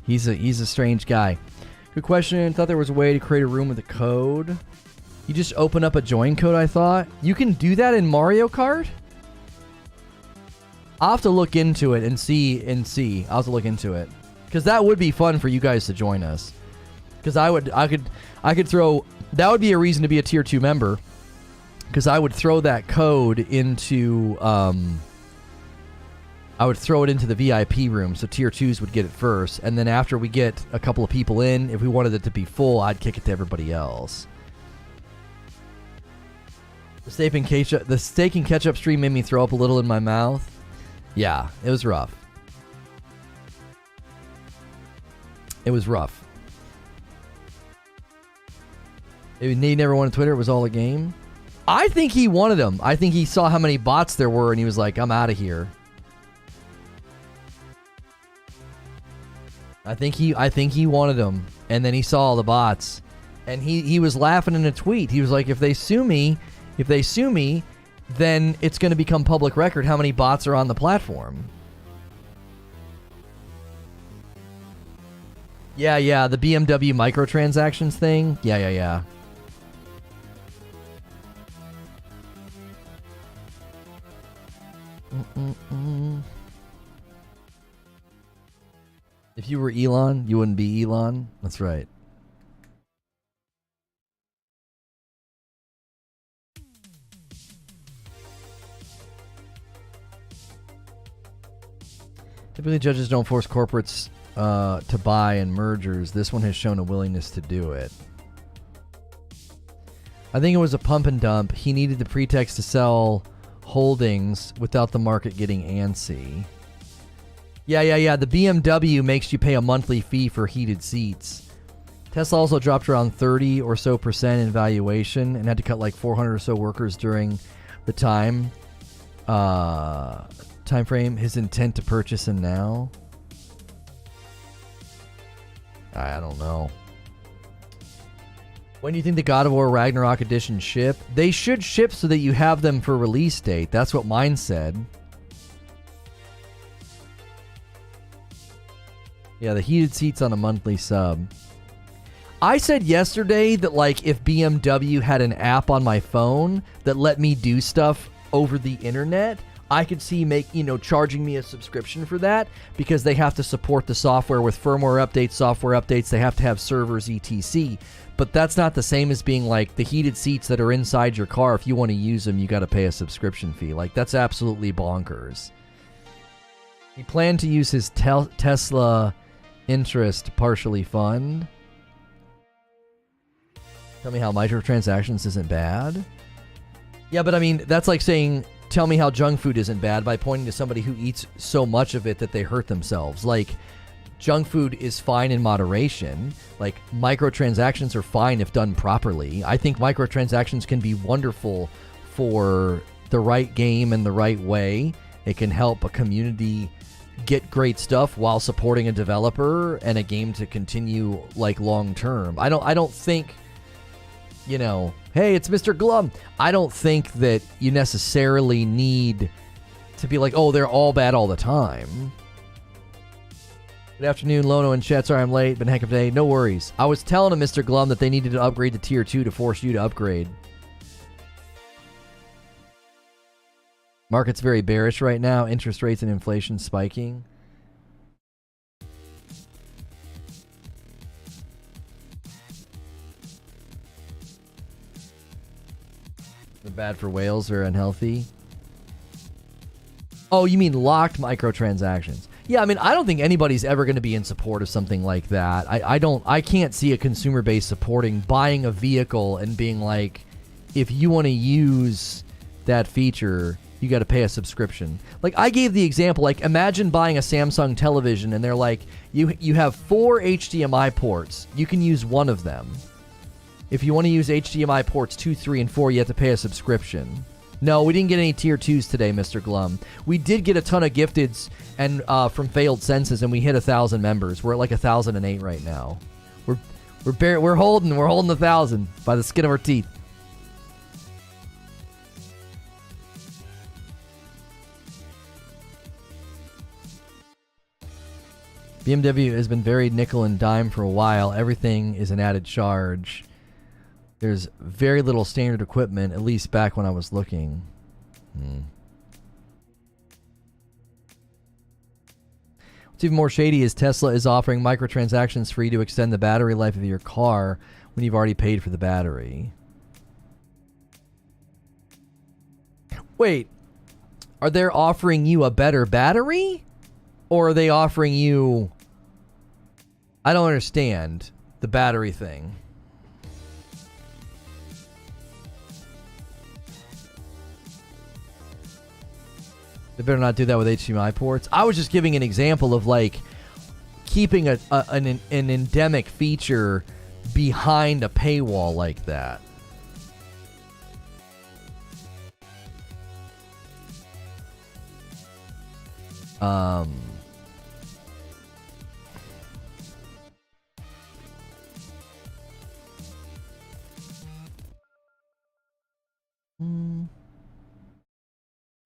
[SPEAKER 1] He's a strange guy. Good question. Thought there was a way to create a room with a code. You just open up a join code. I thought you can do that in Mario Kart. I'll have to look into it and see. I'll have to look into it because that would be fun for you guys to join us. Because I could throw. That would be a reason to be a tier 2 member. Because I would throw that code into, I would throw it into the VIP room, so tier 2s would get it first, and then after we get a couple of people in, if we wanted it to be full, I'd kick it to everybody else. The steak and ketchup stream made me throw up a little in my mouth. Yeah, it was rough. It was rough. He never wanted Twitter. It was all a game. I think he wanted them. I think he saw how many bots there were and he was like, I'm out of here. I think he wanted them. And then he saw all the bots. And he was laughing in a tweet. He was like, if they sue me, then it's going to become public record how many bots are on the platform. Yeah, the BMW microtransactions thing. Yeah. If you were Elon, you wouldn't be Elon. That's right. Typically, judges don't force corporates to buy in mergers. This one has shown a willingness to do it. I think it was a pump and dump. He needed the pretext to sell holdings without the market getting antsy. Yeah. The BMW makes you pay a monthly fee for heated seats. Tesla also dropped around 30% or so in valuation and had to cut like 400 or so workers during the time frame. His intent to purchase him now. I don't know. When do you think the God of War Ragnarok edition ship? They should ship so that you have them for release date. That's what mine said. Yeah, the heated seats on a monthly sub. I said yesterday that like if BMW had an app on my phone that let me do stuff over the internet, I could see charging me a subscription for that because they have to support the software with firmware updates, software updates. They have to have servers, etc. But that's not the same as being like the heated seats that are inside your car. If you want to use them, you got to pay a subscription fee. Like that's absolutely bonkers. He planned to use his Tesla interest partially fund. Tell me how microtransactions isn't bad. Yeah, but I mean, that's like saying, tell me how junk food isn't bad by pointing to somebody who eats so much of it that they hurt themselves. Like, junk food is fine in moderation. Like, microtransactions are fine if done properly. I think microtransactions can be wonderful for the right game and the right way. It can help a community get great stuff while supporting a developer and a game to continue like long term. I don't think, you know, hey, it's Mr. Glum. I don't think that you necessarily need to be like, oh, they're all bad all the time. Good afternoon, Lono and chat. Sorry I'm late. Been a heck of a day. No worries. I was telling him, Mr. Glum, that they needed to upgrade to tier 2 to force you to upgrade. Market's very bearish right now. Interest rates and inflation spiking. They're bad for whales or unhealthy. Oh, you mean locked microtransactions? Yeah, I mean, I don't think anybody's ever going to be in support of something like that. I can't see a consumer base supporting buying a vehicle and being like, if you want to use that feature, you got to pay a subscription. Like, I gave the example, like, imagine buying a Samsung television and they're like, you have 4 HDMI ports. You can use one of them. If you want to use HDMI ports 2, 3, and 4, you have to pay a subscription. No, we didn't get any tier 2s today, Mr. Glum. We did get a ton of gifteds and from failed senses, and we hit 1,000 members. We're at like 1,008 right now. We're holding 1,000 by the skin of our teeth. BMW has been very nickel and dime for a while. Everything is an added charge. There's very little standard equipment, at least back when I was looking. What's even more shady is Tesla is offering microtransactions free to extend the battery life of your car when you've already paid for the battery. Wait, are they offering you a better battery? Or are they offering you... I don't understand the battery thing. They better not do that with HDMI ports. I was just giving an example of like keeping an endemic feature behind a paywall like that.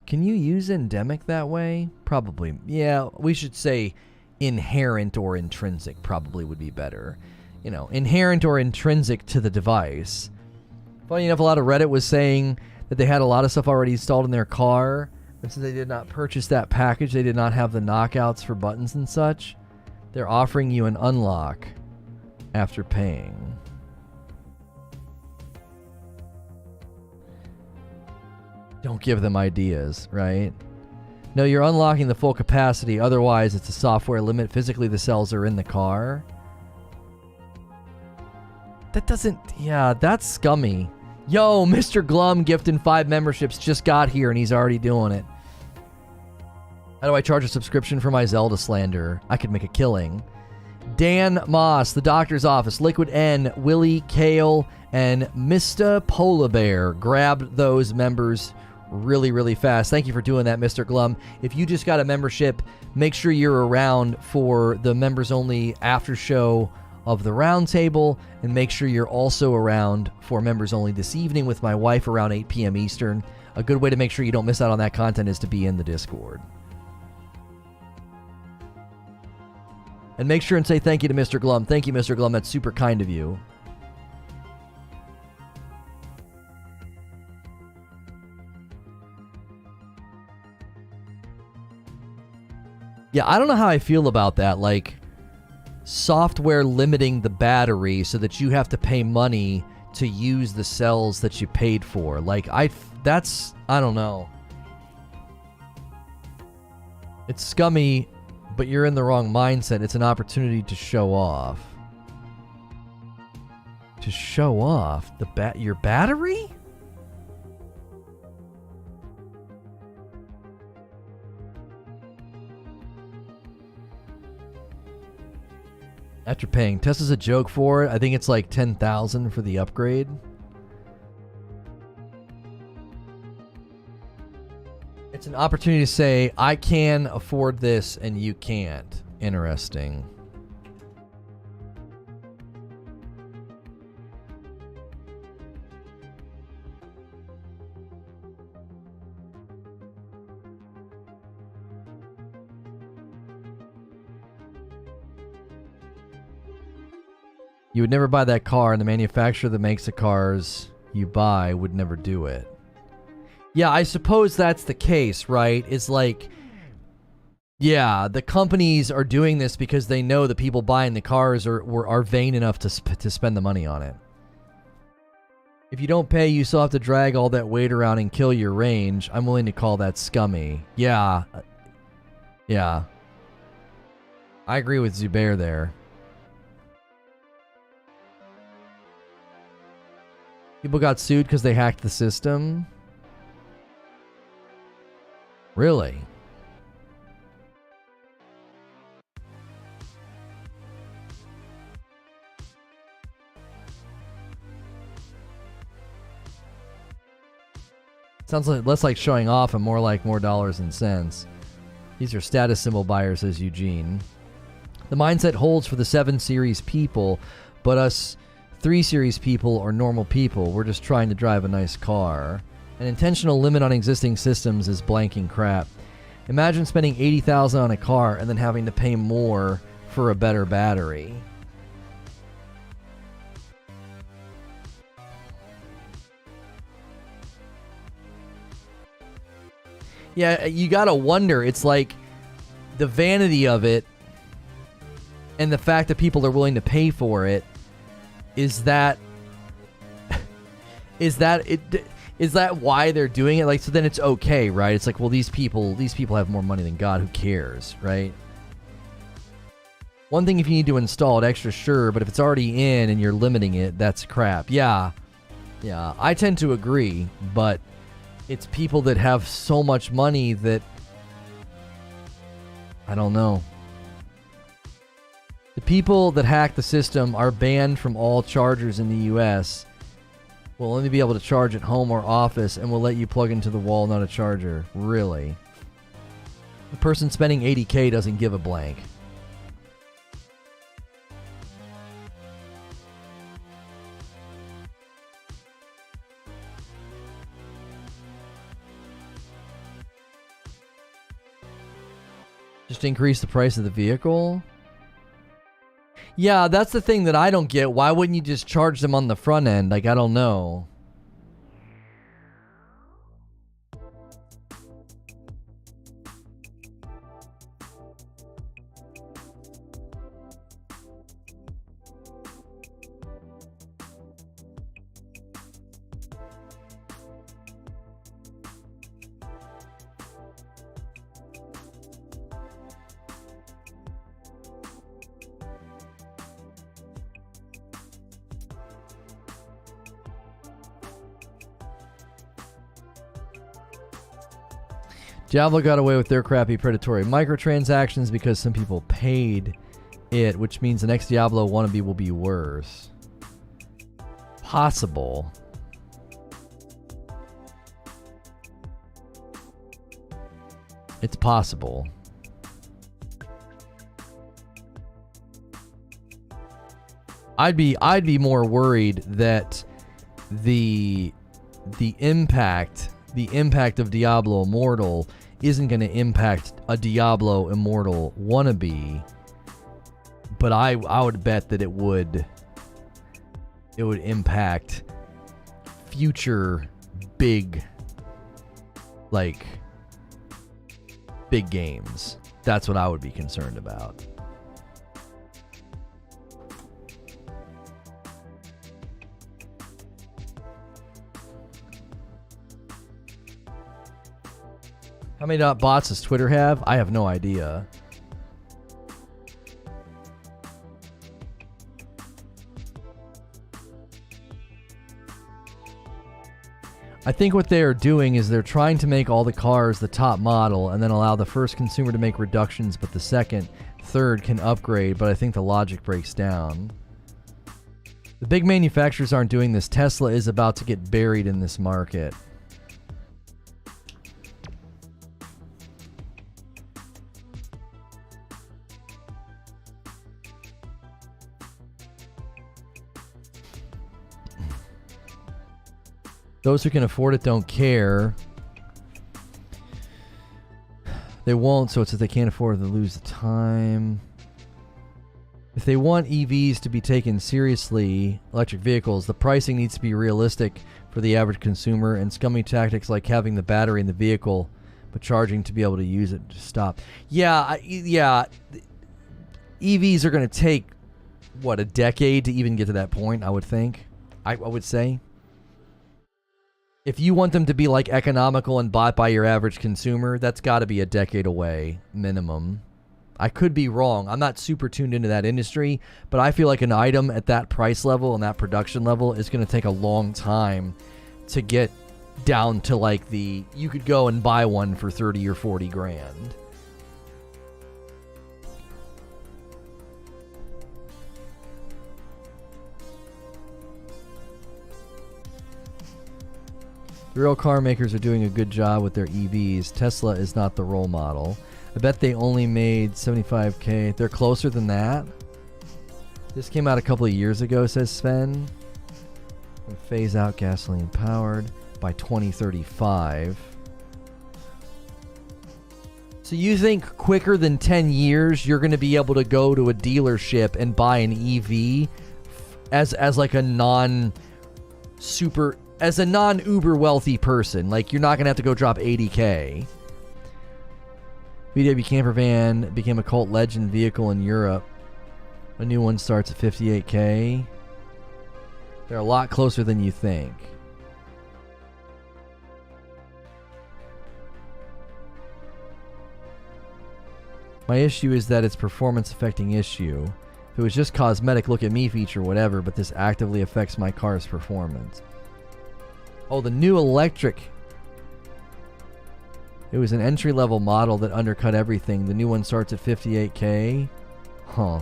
[SPEAKER 1] Can you use endemic that way? Probably. Yeah, we should say inherent or intrinsic probably would be better. You know, inherent or intrinsic to the device. Funny enough, a lot of Reddit was saying that they had a lot of stuff already installed in their car, and since they did not purchase that package, they did not have the knockouts for buttons and such. They're offering you an unlock after paying. Don't give them ideas, right? No, you're unlocking the full capacity. Otherwise, it's a software limit. Physically, the cells are in the car. That doesn't... Yeah, that's scummy. Yo, Mr. Glum gifting 5 memberships just got here, and he's already doing it. How do I charge a subscription for my Zelda slander? I could make a killing. Dan Moss, The Doctor's Office, Liquid N, Willie Kale, and Mr. Polar Bear grabbed those members really, really fast. Thank you for doing that, Mr. Glum. If you just got a membership, make sure you're around for the members-only after show of the Roundtable, and make sure you're also around for members-only this evening with my wife around 8 p.m. Eastern. A good way to make sure you don't miss out on that content is to be in the Discord. And make sure and say thank you to Mr. Glum. Thank you, Mr. Glum. That's super kind of you. Yeah, I don't know how I feel about that. Like, software limiting the battery so that you have to pay money to use the cells that you paid for. Like, I don't know. It's scummy, but you're in the wrong mindset. It's an opportunity to show off. To show off your battery? After paying. Tesla's a joke for it. I think it's like 10,000 for the upgrade. It's an opportunity to say, I can afford this and you can't. Interesting. You would never buy that car, and the manufacturer that makes the cars you buy would never do it. Yeah, I suppose that's the case, right? It's like, yeah, the companies are doing this because they know the people buying the cars are vain enough to spend the money on it. If you don't pay, you still have to drag all that weight around and kill your range. I'm willing to call that scummy. Yeah. Yeah. I agree with Zubair there. People got sued because they hacked the system? Really? Sounds like less like showing off and more like more dollars and cents. These are status symbol buyers, says Eugene. The mindset holds for the 7 Series people, but us 3 Series people are normal people. We're just trying to drive a nice car. An intentional limit on existing systems is blanking crap. Imagine spending $80,000 on a car and then having to pay more for a better battery. Yeah, you gotta wonder. It's like the vanity of it and the fact that people are willing to pay for it. Is that why they're doing it? Like, so then it's okay, right? It's like, well, these people have more money than God. Who cares, right? One thing if you need to install it extra, sure, but if it's already in and you're limiting it, that's crap. Yeah, I tend to agree, but it's people that have so much money that I don't know. The people that hack the system are banned from all chargers in the US. Will only be able to charge at home or office and will let you plug into the wall, not a charger. Really? The person spending $80K doesn't give a blank. Just increase the price of the vehicle? Yeah, that's the thing that I don't get. Why wouldn't you just charge them on the front end? Like, I don't know. Diablo got away with their crappy predatory microtransactions because some people paid it, which means the next Diablo wannabe will be worse. Possible. It's possible. I'd be more worried that the impact of Diablo Immortal isn't going to impact a Diablo Immortal wannabe, but I would bet that it would impact future big games. That's what I would be concerned about. How many bots does Twitter have? I have no idea. I think what they are doing is they're trying to make all the cars the top model and then allow the first consumer to make reductions, but the second, third can upgrade, but I think the logic breaks down. The big manufacturers aren't doing this. Tesla is about to get buried in this market. Those who can afford it don't care. They won't, so it's if they can't afford it, they lose the time. If they want EVs to be taken seriously, electric vehicles, the pricing needs to be realistic for the average consumer, and scummy tactics like having the battery in the vehicle but charging to be able to use it to stop. Yeah, EVs are going to take, what, a decade to even get to that point, I would think. I would say. If you want them to be like economical and bought by your average consumer, that's got to be a decade away, minimum. I could be wrong. I'm not super tuned into that industry, but I feel like an item at that price level and that production level is going to take a long time to get down to like the, you could go and buy one for 30 or 40 grand. The real car makers are doing a good job with their EVs. Tesla is not the role model. I bet they only made 75K. They're closer than that. This came out a couple of years ago, says Sven. And phase out gasoline powered by 2035. So you think quicker than 10 years you're going to be able to go to a dealership and buy an EV as like a as a non-uber wealthy person? Like, you're not going to have to go drop 80K. VW camper van became a cult legend vehicle in Europe. A new one starts at 58K. They're a lot closer than you think. My issue is that it's performance affecting issue. If it was just cosmetic look at me feature, whatever, but this actively affects my car's performance. Oh, the new electric. It was an entry-level model that undercut everything. The new one starts at 58K. Huh.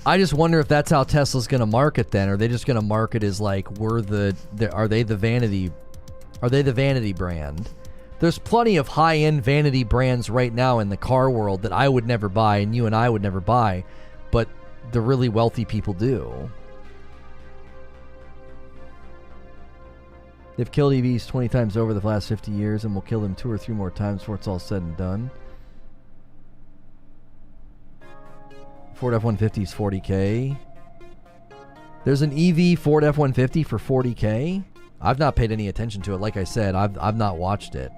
[SPEAKER 1] I just wonder if that's how Tesla's going to market then. Are they just going to market as like, are they the vanity brand? There's plenty of high-end vanity brands right now in the car world that I would never buy and you and I would never buy, but the really wealthy people do. They've killed EVs 20 times over the last 50 years and will kill them 2 or 3 more times before it's all said and done. Ford F-150 is 40K. There's an EV Ford F-150 for 40K? I've not paid any attention to it. Like I said, I've not watched it.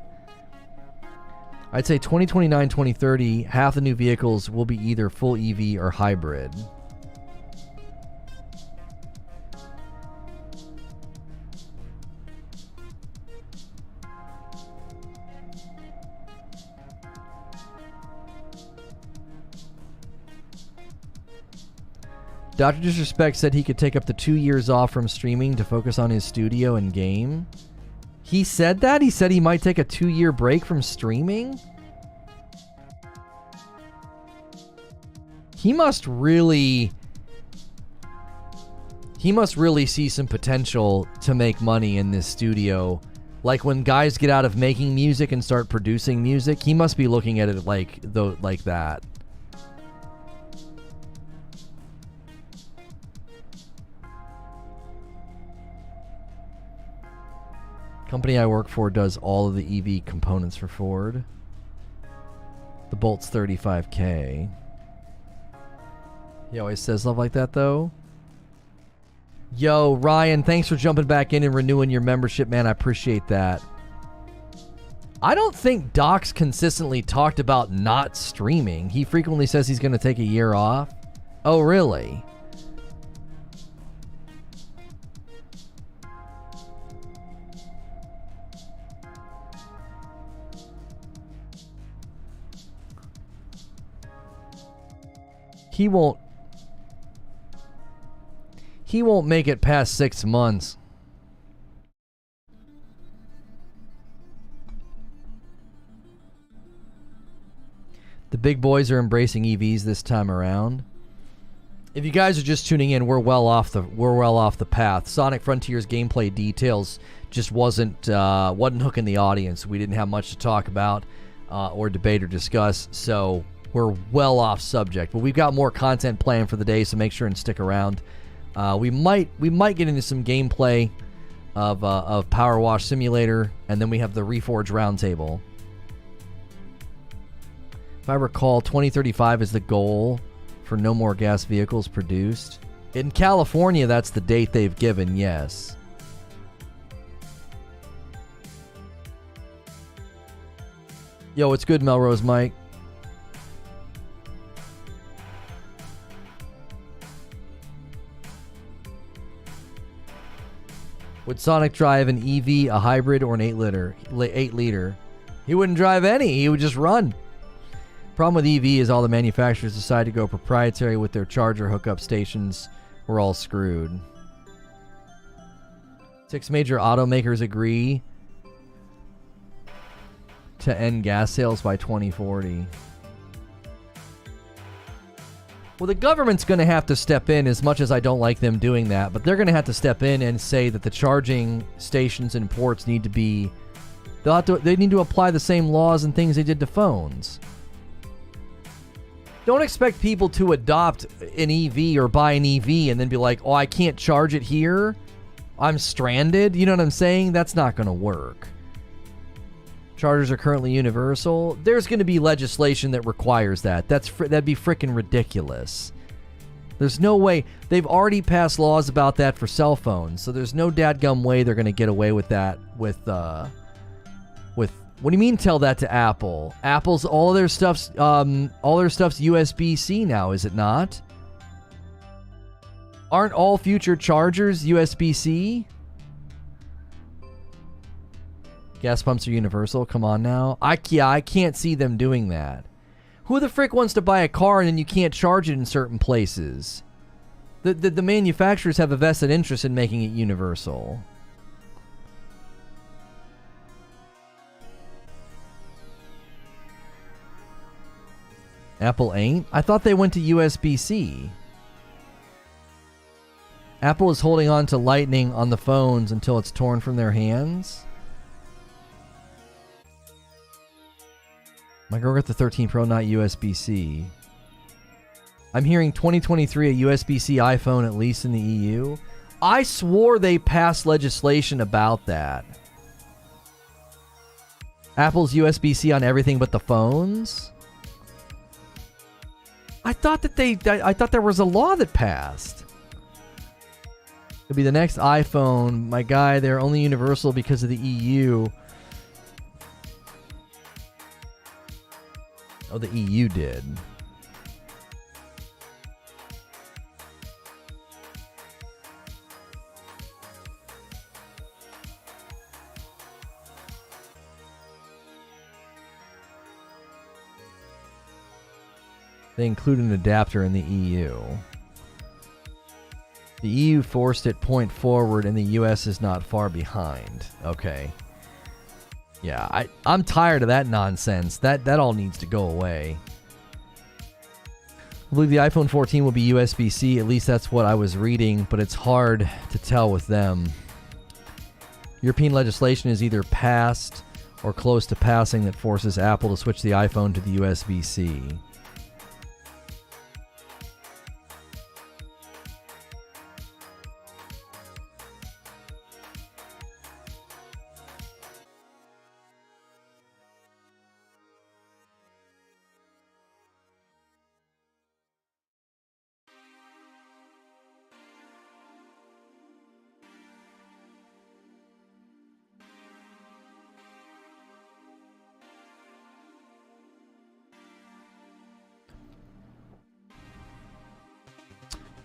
[SPEAKER 1] I'd say 2029, 2030, half the new vehicles will be either full EV or hybrid. Dr. Disrespect said he could take up to 2 years off from streaming to focus on his studio and game. He said that? He said he might take a 2-year break from streaming? He must really see some potential to make money in this studio. Like when guys get out of making music and start producing music, he must be looking at it like that. Company I work for does all of the EV components for Ford. The Bolt's 35K. He always says stuff like that, though. Yo, Ryan, thanks for jumping back in and renewing your membership, man. I appreciate that. I don't think Doc's consistently talked about not streaming. He frequently says he's going to take a year off. Oh, really? He won't make it past 6 months. The big boys are embracing EVs this time around. If you guys are just tuning in, we're well off the path. Sonic Frontiers gameplay details just wasn't hooking the audience. We didn't have much to talk about or debate or discuss, so we're well off subject. But we've got more content planned for the day, so make sure and stick around. We might get into some gameplay of PowerWash Simulator, and then we have the Reforge Roundtable. If I recall, 2035 is the goal for no more gas vehicles produced. In California, that's the date they've given, yes. Yo, it's good, Melrose Mike. Would Sonic drive an EV, a hybrid, or an 8-liter? He wouldn't drive any. He would just run. Problem with EV is all the manufacturers decide to go proprietary with their charger hookup stations. We're all screwed. 6 major automakers agree to end gas sales by 2040. Well, the government's going to have to step in, as much as I don't like them doing that, but they're going to have to step in and say that the charging stations and ports need to be... They need to apply the same laws and things they did to phones. Don't expect people to adopt an EV or buy an EV and then be like, oh, I can't charge it here. I'm stranded. You know what I'm saying? That's not going to work. Chargers are currently universal. There's going to be legislation that requires that. That'd be freaking ridiculous. There's no way. They've already passed laws about that for cell phones, so there's no dadgum way they're going to get away with that with what do you mean tell that to Apple? Apple's all their stuff's USB-C now, is it not? Aren't all future chargers USB-C? Gas pumps are universal. Come on now. I can't see them doing that. Who the frick wants to buy a car and then you can't charge it in certain places? The manufacturers have a vested interest in making it universal. Apple ain't? I thought they went to USB-C. Apple is holding on to Lightning on the phones until it's torn from their hands. My girl got the 13 Pro, not USB-C. I'm hearing 2023 a USB-C iPhone, at least in the EU. I swore they passed legislation about that. Apple's USB-C on everything but the phones? I thought there was a law that passed. It'll be the next iPhone. My guy, they're only universal because of the EU. Oh, the EU did. They include an adapter in the EU. The EU forced it point forward, and the US is not far behind. Okay. Yeah, I'm tired of that nonsense. That all needs to go away. I believe the iPhone 14 will be USB-C. At least that's what I was reading, but it's hard to tell with them. European legislation is either passed or close to passing that forces Apple to switch the iPhone to the USB-C.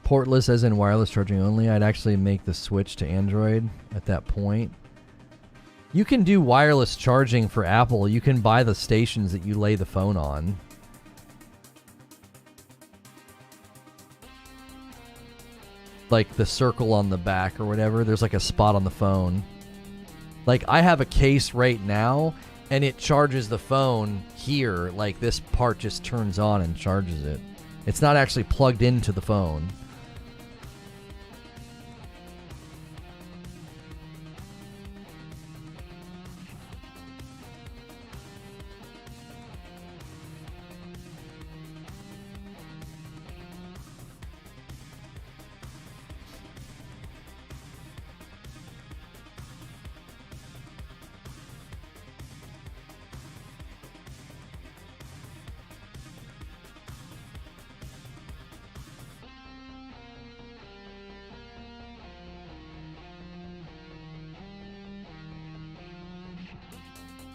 [SPEAKER 1] Portless as in wireless charging only. I'd actually make the switch to Android at that point. You can do wireless charging for Apple. You can buy the stations that you lay the phone on. like the circle on the back or whatever, there's like a spot on the phone. Like I have a case right now and it charges the phone here. Like this part just turns on and charges it. It's not actually plugged into the phone.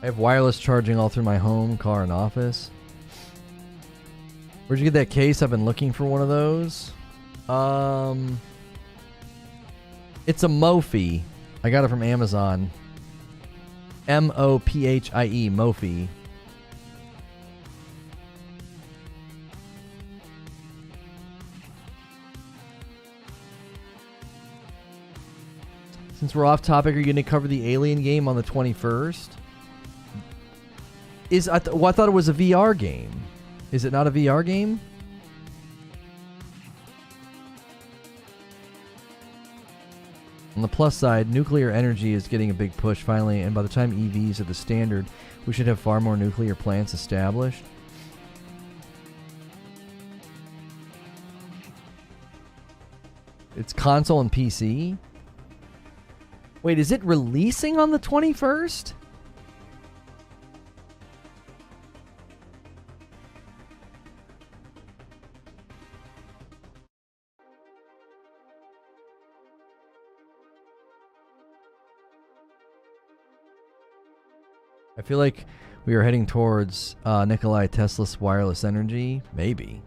[SPEAKER 1] I have wireless charging all through my home, car, and office. Where'd you get that case? I've been looking for one of those. It's a Mophie. I got it from Amazon. Mophie, Mophie. Since we're off topic, are you going to cover the Alien game on the 21st? I thought it was a VR game. Is it not a VR game? On the plus side, nuclear energy is getting a big push finally, and by the time EVs are the standard, we should have far more nuclear plants established. It's console and PC? Wait, is it releasing on the 21st? I feel like we are heading towards Nikolai Tesla's wireless energy. Maybe.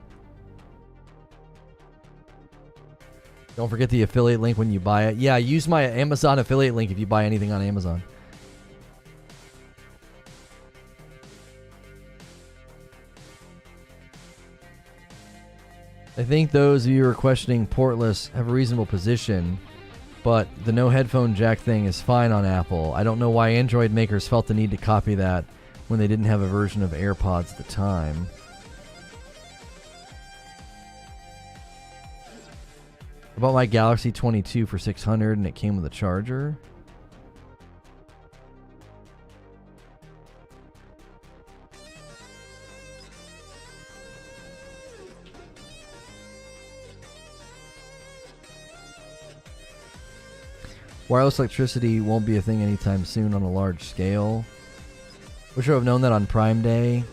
[SPEAKER 1] Don't forget the affiliate link when you buy it. Yeah, use my Amazon affiliate link if you buy anything on Amazon. I think those of you who are questioning portless have a reasonable position, but the no headphone jack thing is fine on Apple. I don't know why Android makers felt the need to copy that when they didn't have a version of AirPods at the time. I bought my Galaxy 22 for $600 and it came with a charger. Wireless electricity won't be a thing anytime soon on a large scale. Wish I would have known that on Prime Day.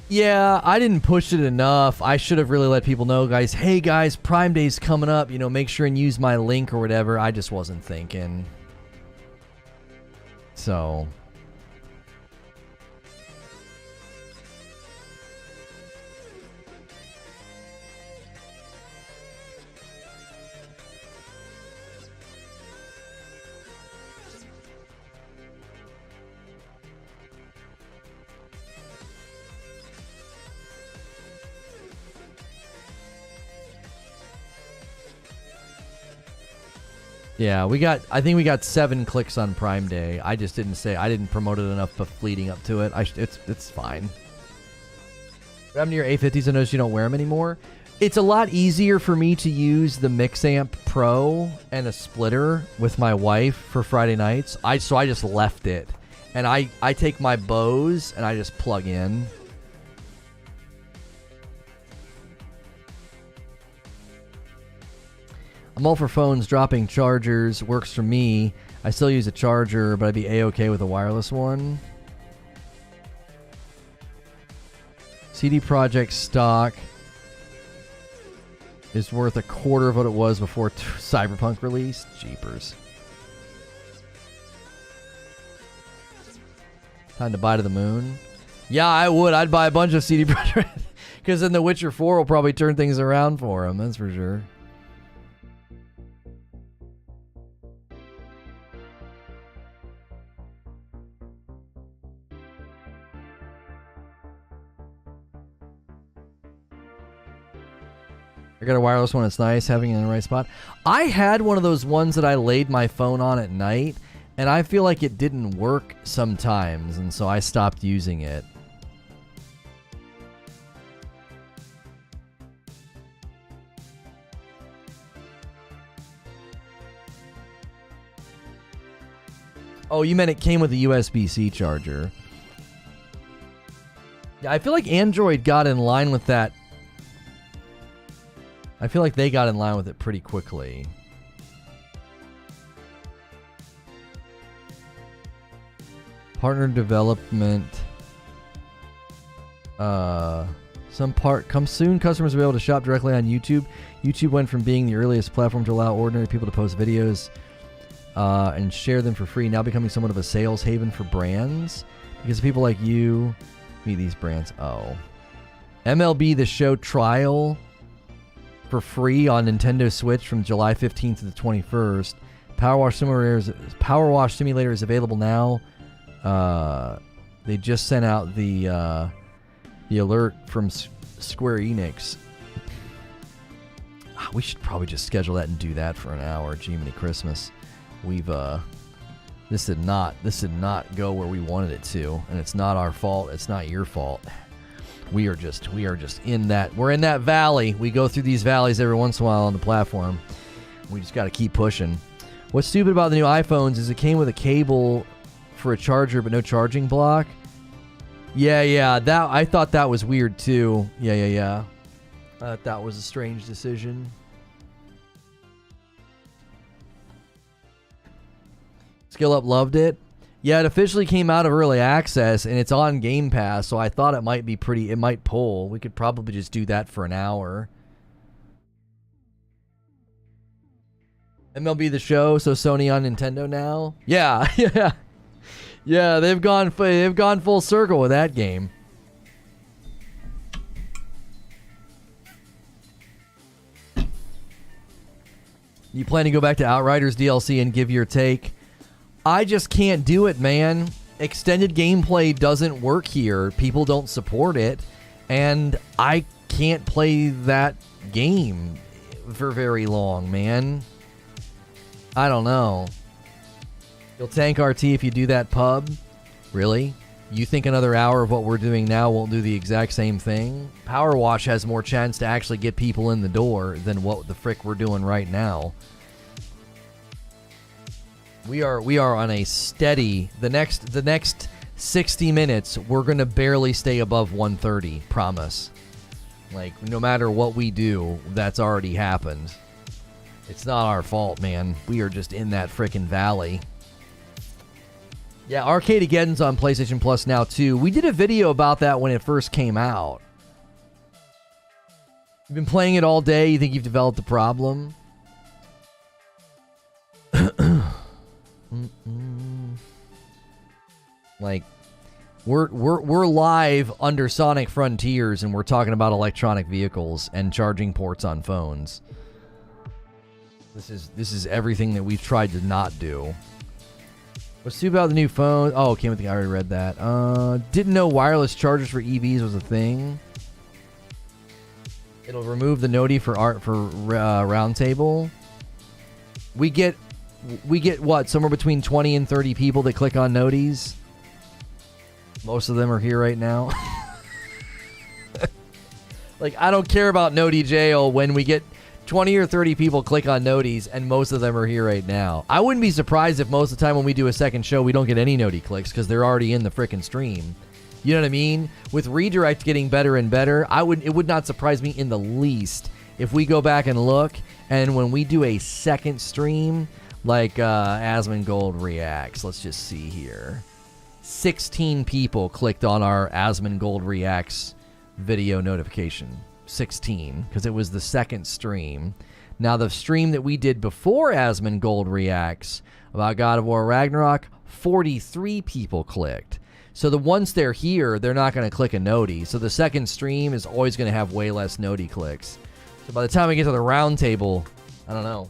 [SPEAKER 1] Yeah, I didn't push it enough. I should have really let people know, guys. Hey, guys, Prime Day's coming up. You know, make sure and use my link or whatever. I just wasn't thinking. So... Yeah, I think we got 7 clicks on Prime Day. I just didn't say, I didn't promote it enough, but leading up to it, it's fine. What happened to your A50s? I noticed you don't wear them anymore. It's a lot easier for me to use the Mixamp Pro and a splitter with my wife for Friday nights. So I just left it. And I take my Bose and I just plug in. I'm all for phones dropping chargers. Works for me. I still use a charger, but I'd be A-okay with a wireless one. CD Projekt stock is worth a quarter of what it was before Cyberpunk released. Jeepers. Time to buy to the moon. Yeah, I would. I'd buy a bunch of CD Projekt. Because then The Witcher 4 will probably turn things around for him. That's for sure. I got a wireless one. It's nice having it in the right spot. I had one of those ones that I laid my phone on at night, and I feel like it didn't work sometimes, and so I stopped using it. Oh, you meant it came with a USB-C charger. Yeah, I feel like Android got in line with that. I feel like they got in line with it pretty quickly. Partner development. Some part comes soon. Customers will be able to shop directly on YouTube. YouTube went from being the earliest platform to allow ordinary people to post videos and share them for free, now becoming somewhat of a sales haven for brands. Because of people like you meet these brands. Oh. MLB The Show trial for free on Nintendo Switch from July 15th to the 21st. PowerWash Simulator is available now. They just sent out the alert from Square Enix. We should probably just schedule that and do that for an hour. Jiminy Christmas. We've this did not go where we wanted it to, and it's not our fault. It's not your fault. We are just in that. We're in that valley. We go through these valleys every once in a while on the platform. We just got to keep pushing. What's stupid about the new iPhones is it came with a cable for a charger but no charging block. Yeah. That I thought that was weird too. Yeah. I thought that was a strange decision. Skill Up loved it. Yeah, it officially came out of early access and it's on Game Pass, so I thought it might be it might pull. We could probably just do that for an hour. MLB The Show, so Sony on Nintendo now? Yeah. Yeah, they've gone full circle with that game. You plan to go back to Outriders DLC and give your take? I just can't do it, man. Extended gameplay doesn't work here. People don't support it. And I can't play that game for very long, man. I don't know. You'll tank RT if you do that pub? Really? You think another hour of what we're doing now won't do the exact same thing? PowerWash has more chance to actually get people in the door than what the frick we're doing right now. We are on a steady. The next 60 minutes, we're gonna barely stay above 130. Promise. Like, no matter what we do, that's already happened. It's not our fault, man. We are just in that frickin' valley. Yeah, Arcadegeddon's on PlayStation Plus now too. We did a video about that when it first came out. You've been playing it all day. You think you've developed the problem? Like, we're live under Sonic Frontiers, and we're talking about electronic vehicles and charging ports on phones. This is everything that we've tried to not do. What's stupid about the new phone? Oh, came with the. I already read that. Didn't know wireless chargers for EVs was a thing. It'll remove the noti for roundtable. We get what, somewhere between 20 and 30 people that click on noties. Most of them are here right now. Like, I don't care about noti jail when we get 20 or 30 people click on noties and most of them are here right now. I wouldn't be surprised if most of the time when we do a second show we don't get any noti clicks because they're already in the frickin' stream. You know what I mean? With redirect getting better and better, it would not surprise me in the least if we go back and look, and when we do a second stream, like Asmongold Reacts, let's just see here. 16 people clicked on our Asmongold Reacts video notification. 16, because it was the second stream. Now, the stream that we did before Asmongold Reacts about God of War Ragnarok, 43 people clicked. So once they're here, they're not going to click a noti. So the second stream is always going to have way less noti clicks. So by the time we get to the round table, I don't know.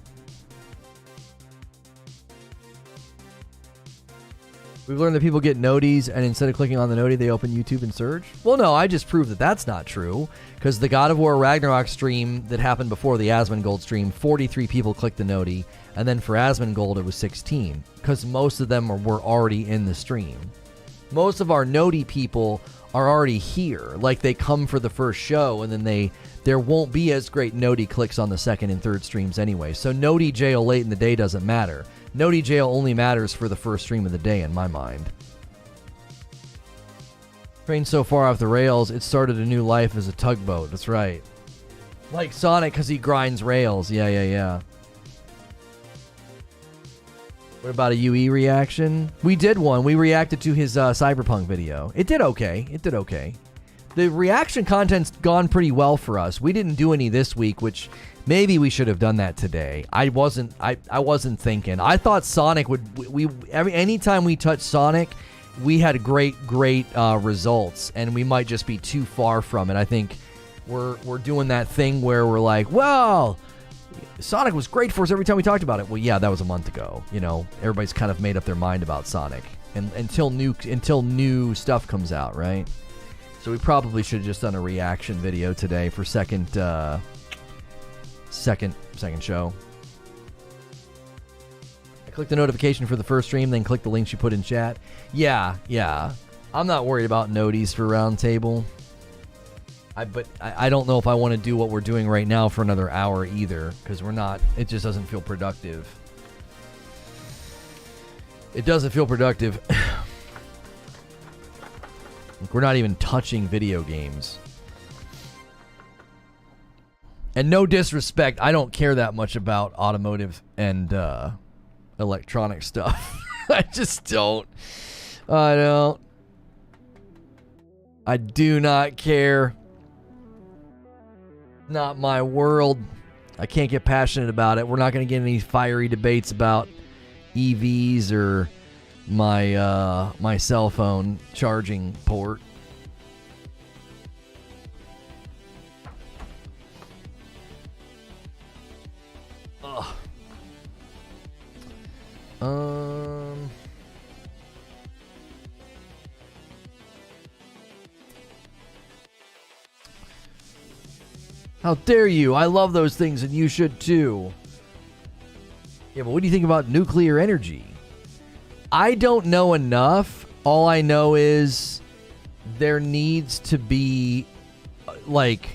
[SPEAKER 1] We've learned that people get noties, and instead of clicking on the noti, they open YouTube and search. Well, no, I just proved that that's not true, because the God of War Ragnarok stream that happened before the Asmongold stream, 43 people clicked the noti, and then for Asmongold it was 16, because most of them were already in the stream. Most of our noti people are already here, like they come for the first show, and then there won't be as great noti clicks on the second and third streams anyway. So noti jail late in the day doesn't matter. Noti jail only matters for the first stream of the day, in my mind. Train so far off the rails, it started a new life as a tugboat. That's right. Like Sonic, because he grinds rails. Yeah. What about a UE reaction? We did one. We reacted to his Cyberpunk video. It did okay. The reaction content's gone pretty well for us. We didn't do any this week, which maybe we should have done that today. I wasn't thinking. I thought Sonic would. Anytime we touched Sonic, we had great results, and we might just be too far from it. I think we're doing that thing where we're like, well, Sonic was great for us every time we talked about it. Well, yeah, that was a month ago. You know, everybody's kind of made up their mind about Sonic, and until new stuff comes out, right? So we probably should have just done a reaction video today for second show. I clicked the notification for the first stream, then click the links you put in chat. Yeah. I'm not worried about noties for Roundtable. But I don't know if I want to do what we're doing right now for another hour either, because it just doesn't feel productive. It doesn't feel productive. We're not even touching video games. And no disrespect, I don't care that much about automotive and electronic stuff. I just don't. I do not care. Not my world. I can't get passionate about it. We're not going to get any fiery debates about EVs or my cell phone charging port. Ugh. How dare you? I love those things and you should too. Yeah, but what do you think about nuclear energy? I don't know enough. All I know is there needs to be like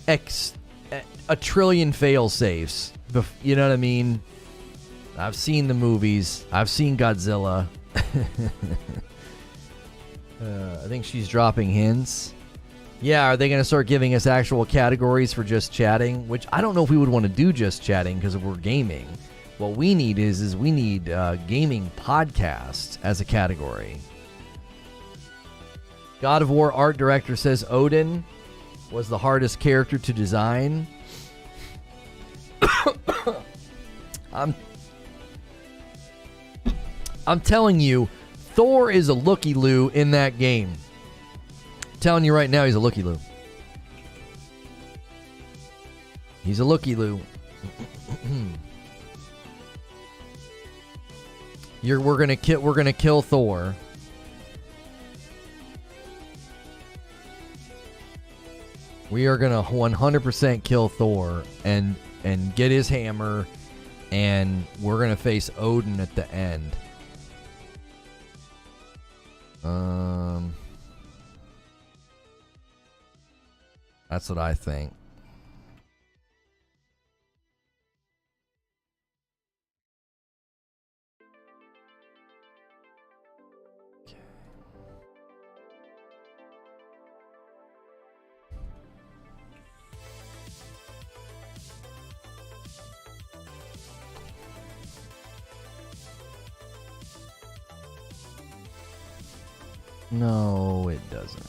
[SPEAKER 1] a trillion fail-safes. You know what I mean? I've seen the movies. I've seen Godzilla. I think she's dropping hints. Yeah, are they going to start giving us actual categories for just chatting? Which I don't know if we would want to do just chatting because we're gaming. What we need is we need gaming podcast as a category. God of War art director says Odin was the hardest character to design. I'm telling you, Thor is a looky-loo in that game. I'm telling you right now, he's a looky-loo. He's a looky-loo. We're gonna kill Thor. We are gonna 100% kill Thor and get his hammer, and we're gonna face Odin at the end. That's what I think. No, it doesn't.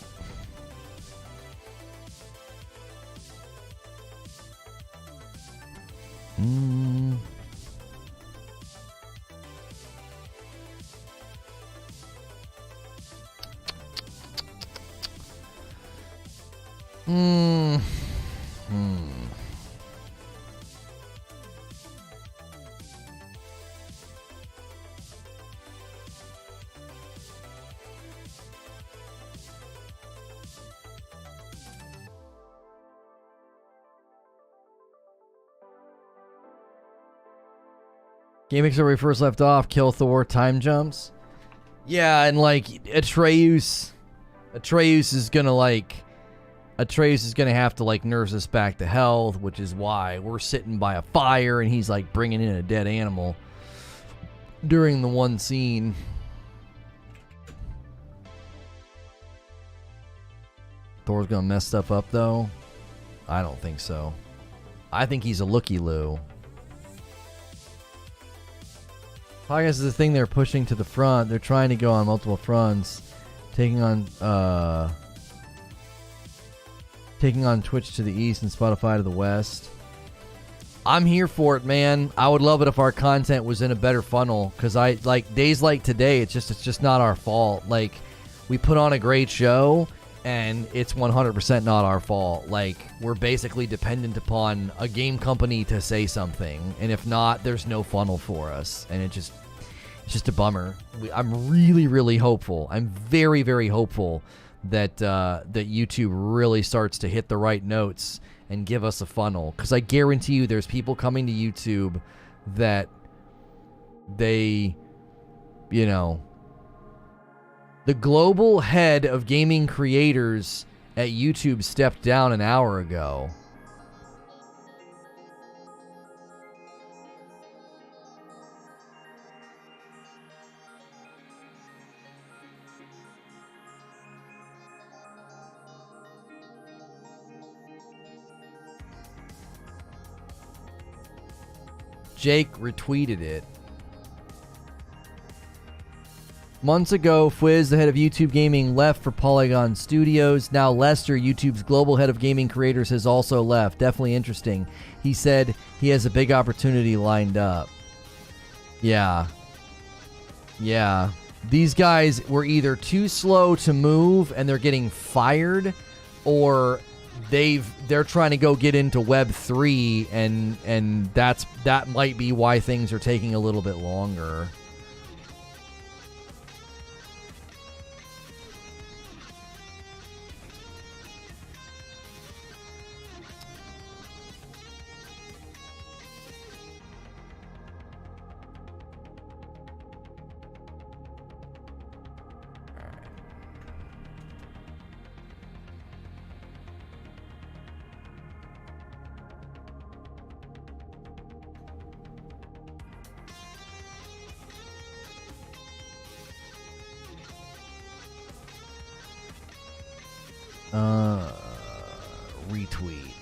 [SPEAKER 1] Gaming's where we first left off. Kill Thor, time jumps. Yeah, and like Atreus is gonna have to like nurse us back to health, which is why we're sitting by a fire and he's like bringing in a dead animal during the one scene. Thor's gonna mess stuff up though? I don't think so. I think he's a looky-loo. Podcast is the thing they're pushing to the front. They're trying to go on multiple fronts, taking on Twitch to the east and Spotify to the west. I'm here for it, man. I would love it if our content was in a better funnel, because I like days like today. It's just not our fault. Like, we put on a great show, and it's 100% not our fault. Like, we're basically dependent upon a game company to say something, and if not, there's no funnel for us, and it's just a bummer. I'm really, really hopeful. I'm very, very hopeful that that YouTube really starts to hit the right notes and give us a funnel, because I guarantee you there's people coming to YouTube that they, you know, the global head of gaming creators at YouTube stepped down an hour ago. Jake retweeted it. Months ago, Fwiz, the head of YouTube Gaming, left for Polygon Studios. Now Lester, YouTube's global head of gaming creators, has also left. Definitely interesting. He said he has a big opportunity lined up. Yeah. Yeah. These guys were either too slow to move and they're getting fired, or they're trying to go get into Web 3, and that might be why things are taking a little bit longer. Retweet.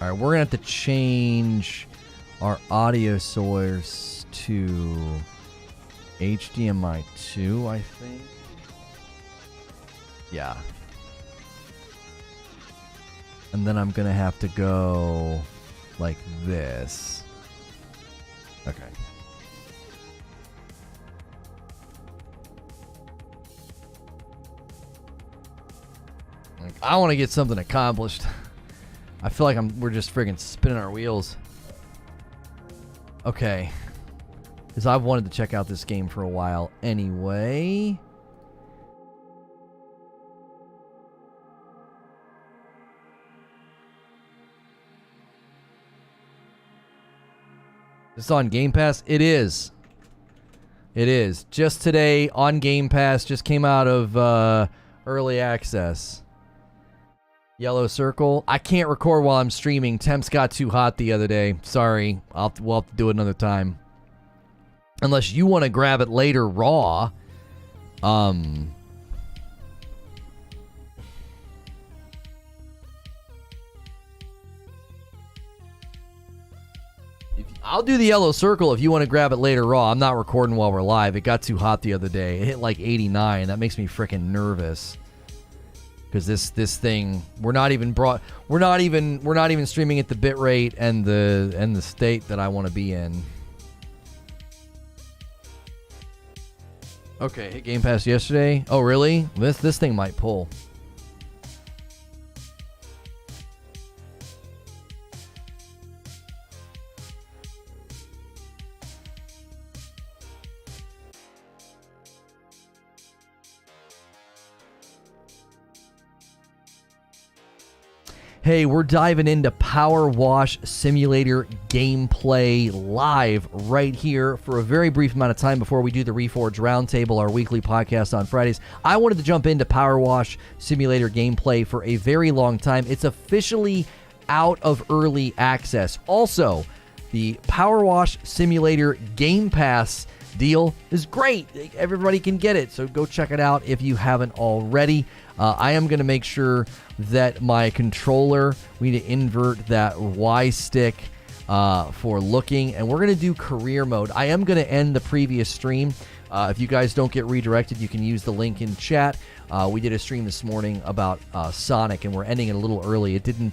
[SPEAKER 1] Alright, we're gonna have to change our audio source to HDMI 2, I think. Yeah. And then I'm gonna have to go like this. Okay. I want to get something accomplished. I feel like we're just friggin' spinning our wheels. Okay. Because I've wanted to check out this game for a while anyway. It's on Game Pass? It is. It is. Just today on Game Pass. Just came out of early access. Yellow Circle. I can't record while I'm streaming. Temps got too hot the other day. Sorry. We'll have to do it another time. Unless you want to grab it later raw. I'll do the Yellow Circle if you want to grab it later raw. I'm not recording while we're live. It got too hot the other day. It hit like 89. That makes me freaking nervous. Because this thing, we're not even streaming at the bit rate and the state that I want to be in. Okay, hit Game Pass yesterday. Oh really? This thing might pull. Hey, we're diving into PowerWash Simulator gameplay live right here for a very brief amount of time before we do the Reforge Roundtable, our weekly podcast on Fridays. I wanted to jump into PowerWash Simulator gameplay for a very long time. It's officially out of early access. Also, the PowerWash Simulator Game Pass deal is great. Everybody can get it, so go check it out if you haven't already. I am going to make sure that my controller, we need to invert that Y stick for looking, and we're going to do career mode. I am going to end the previous stream. If you guys don't get redirected, you can use the link in chat. We did a stream this morning about Sonic, and we're ending it a little early. It didn't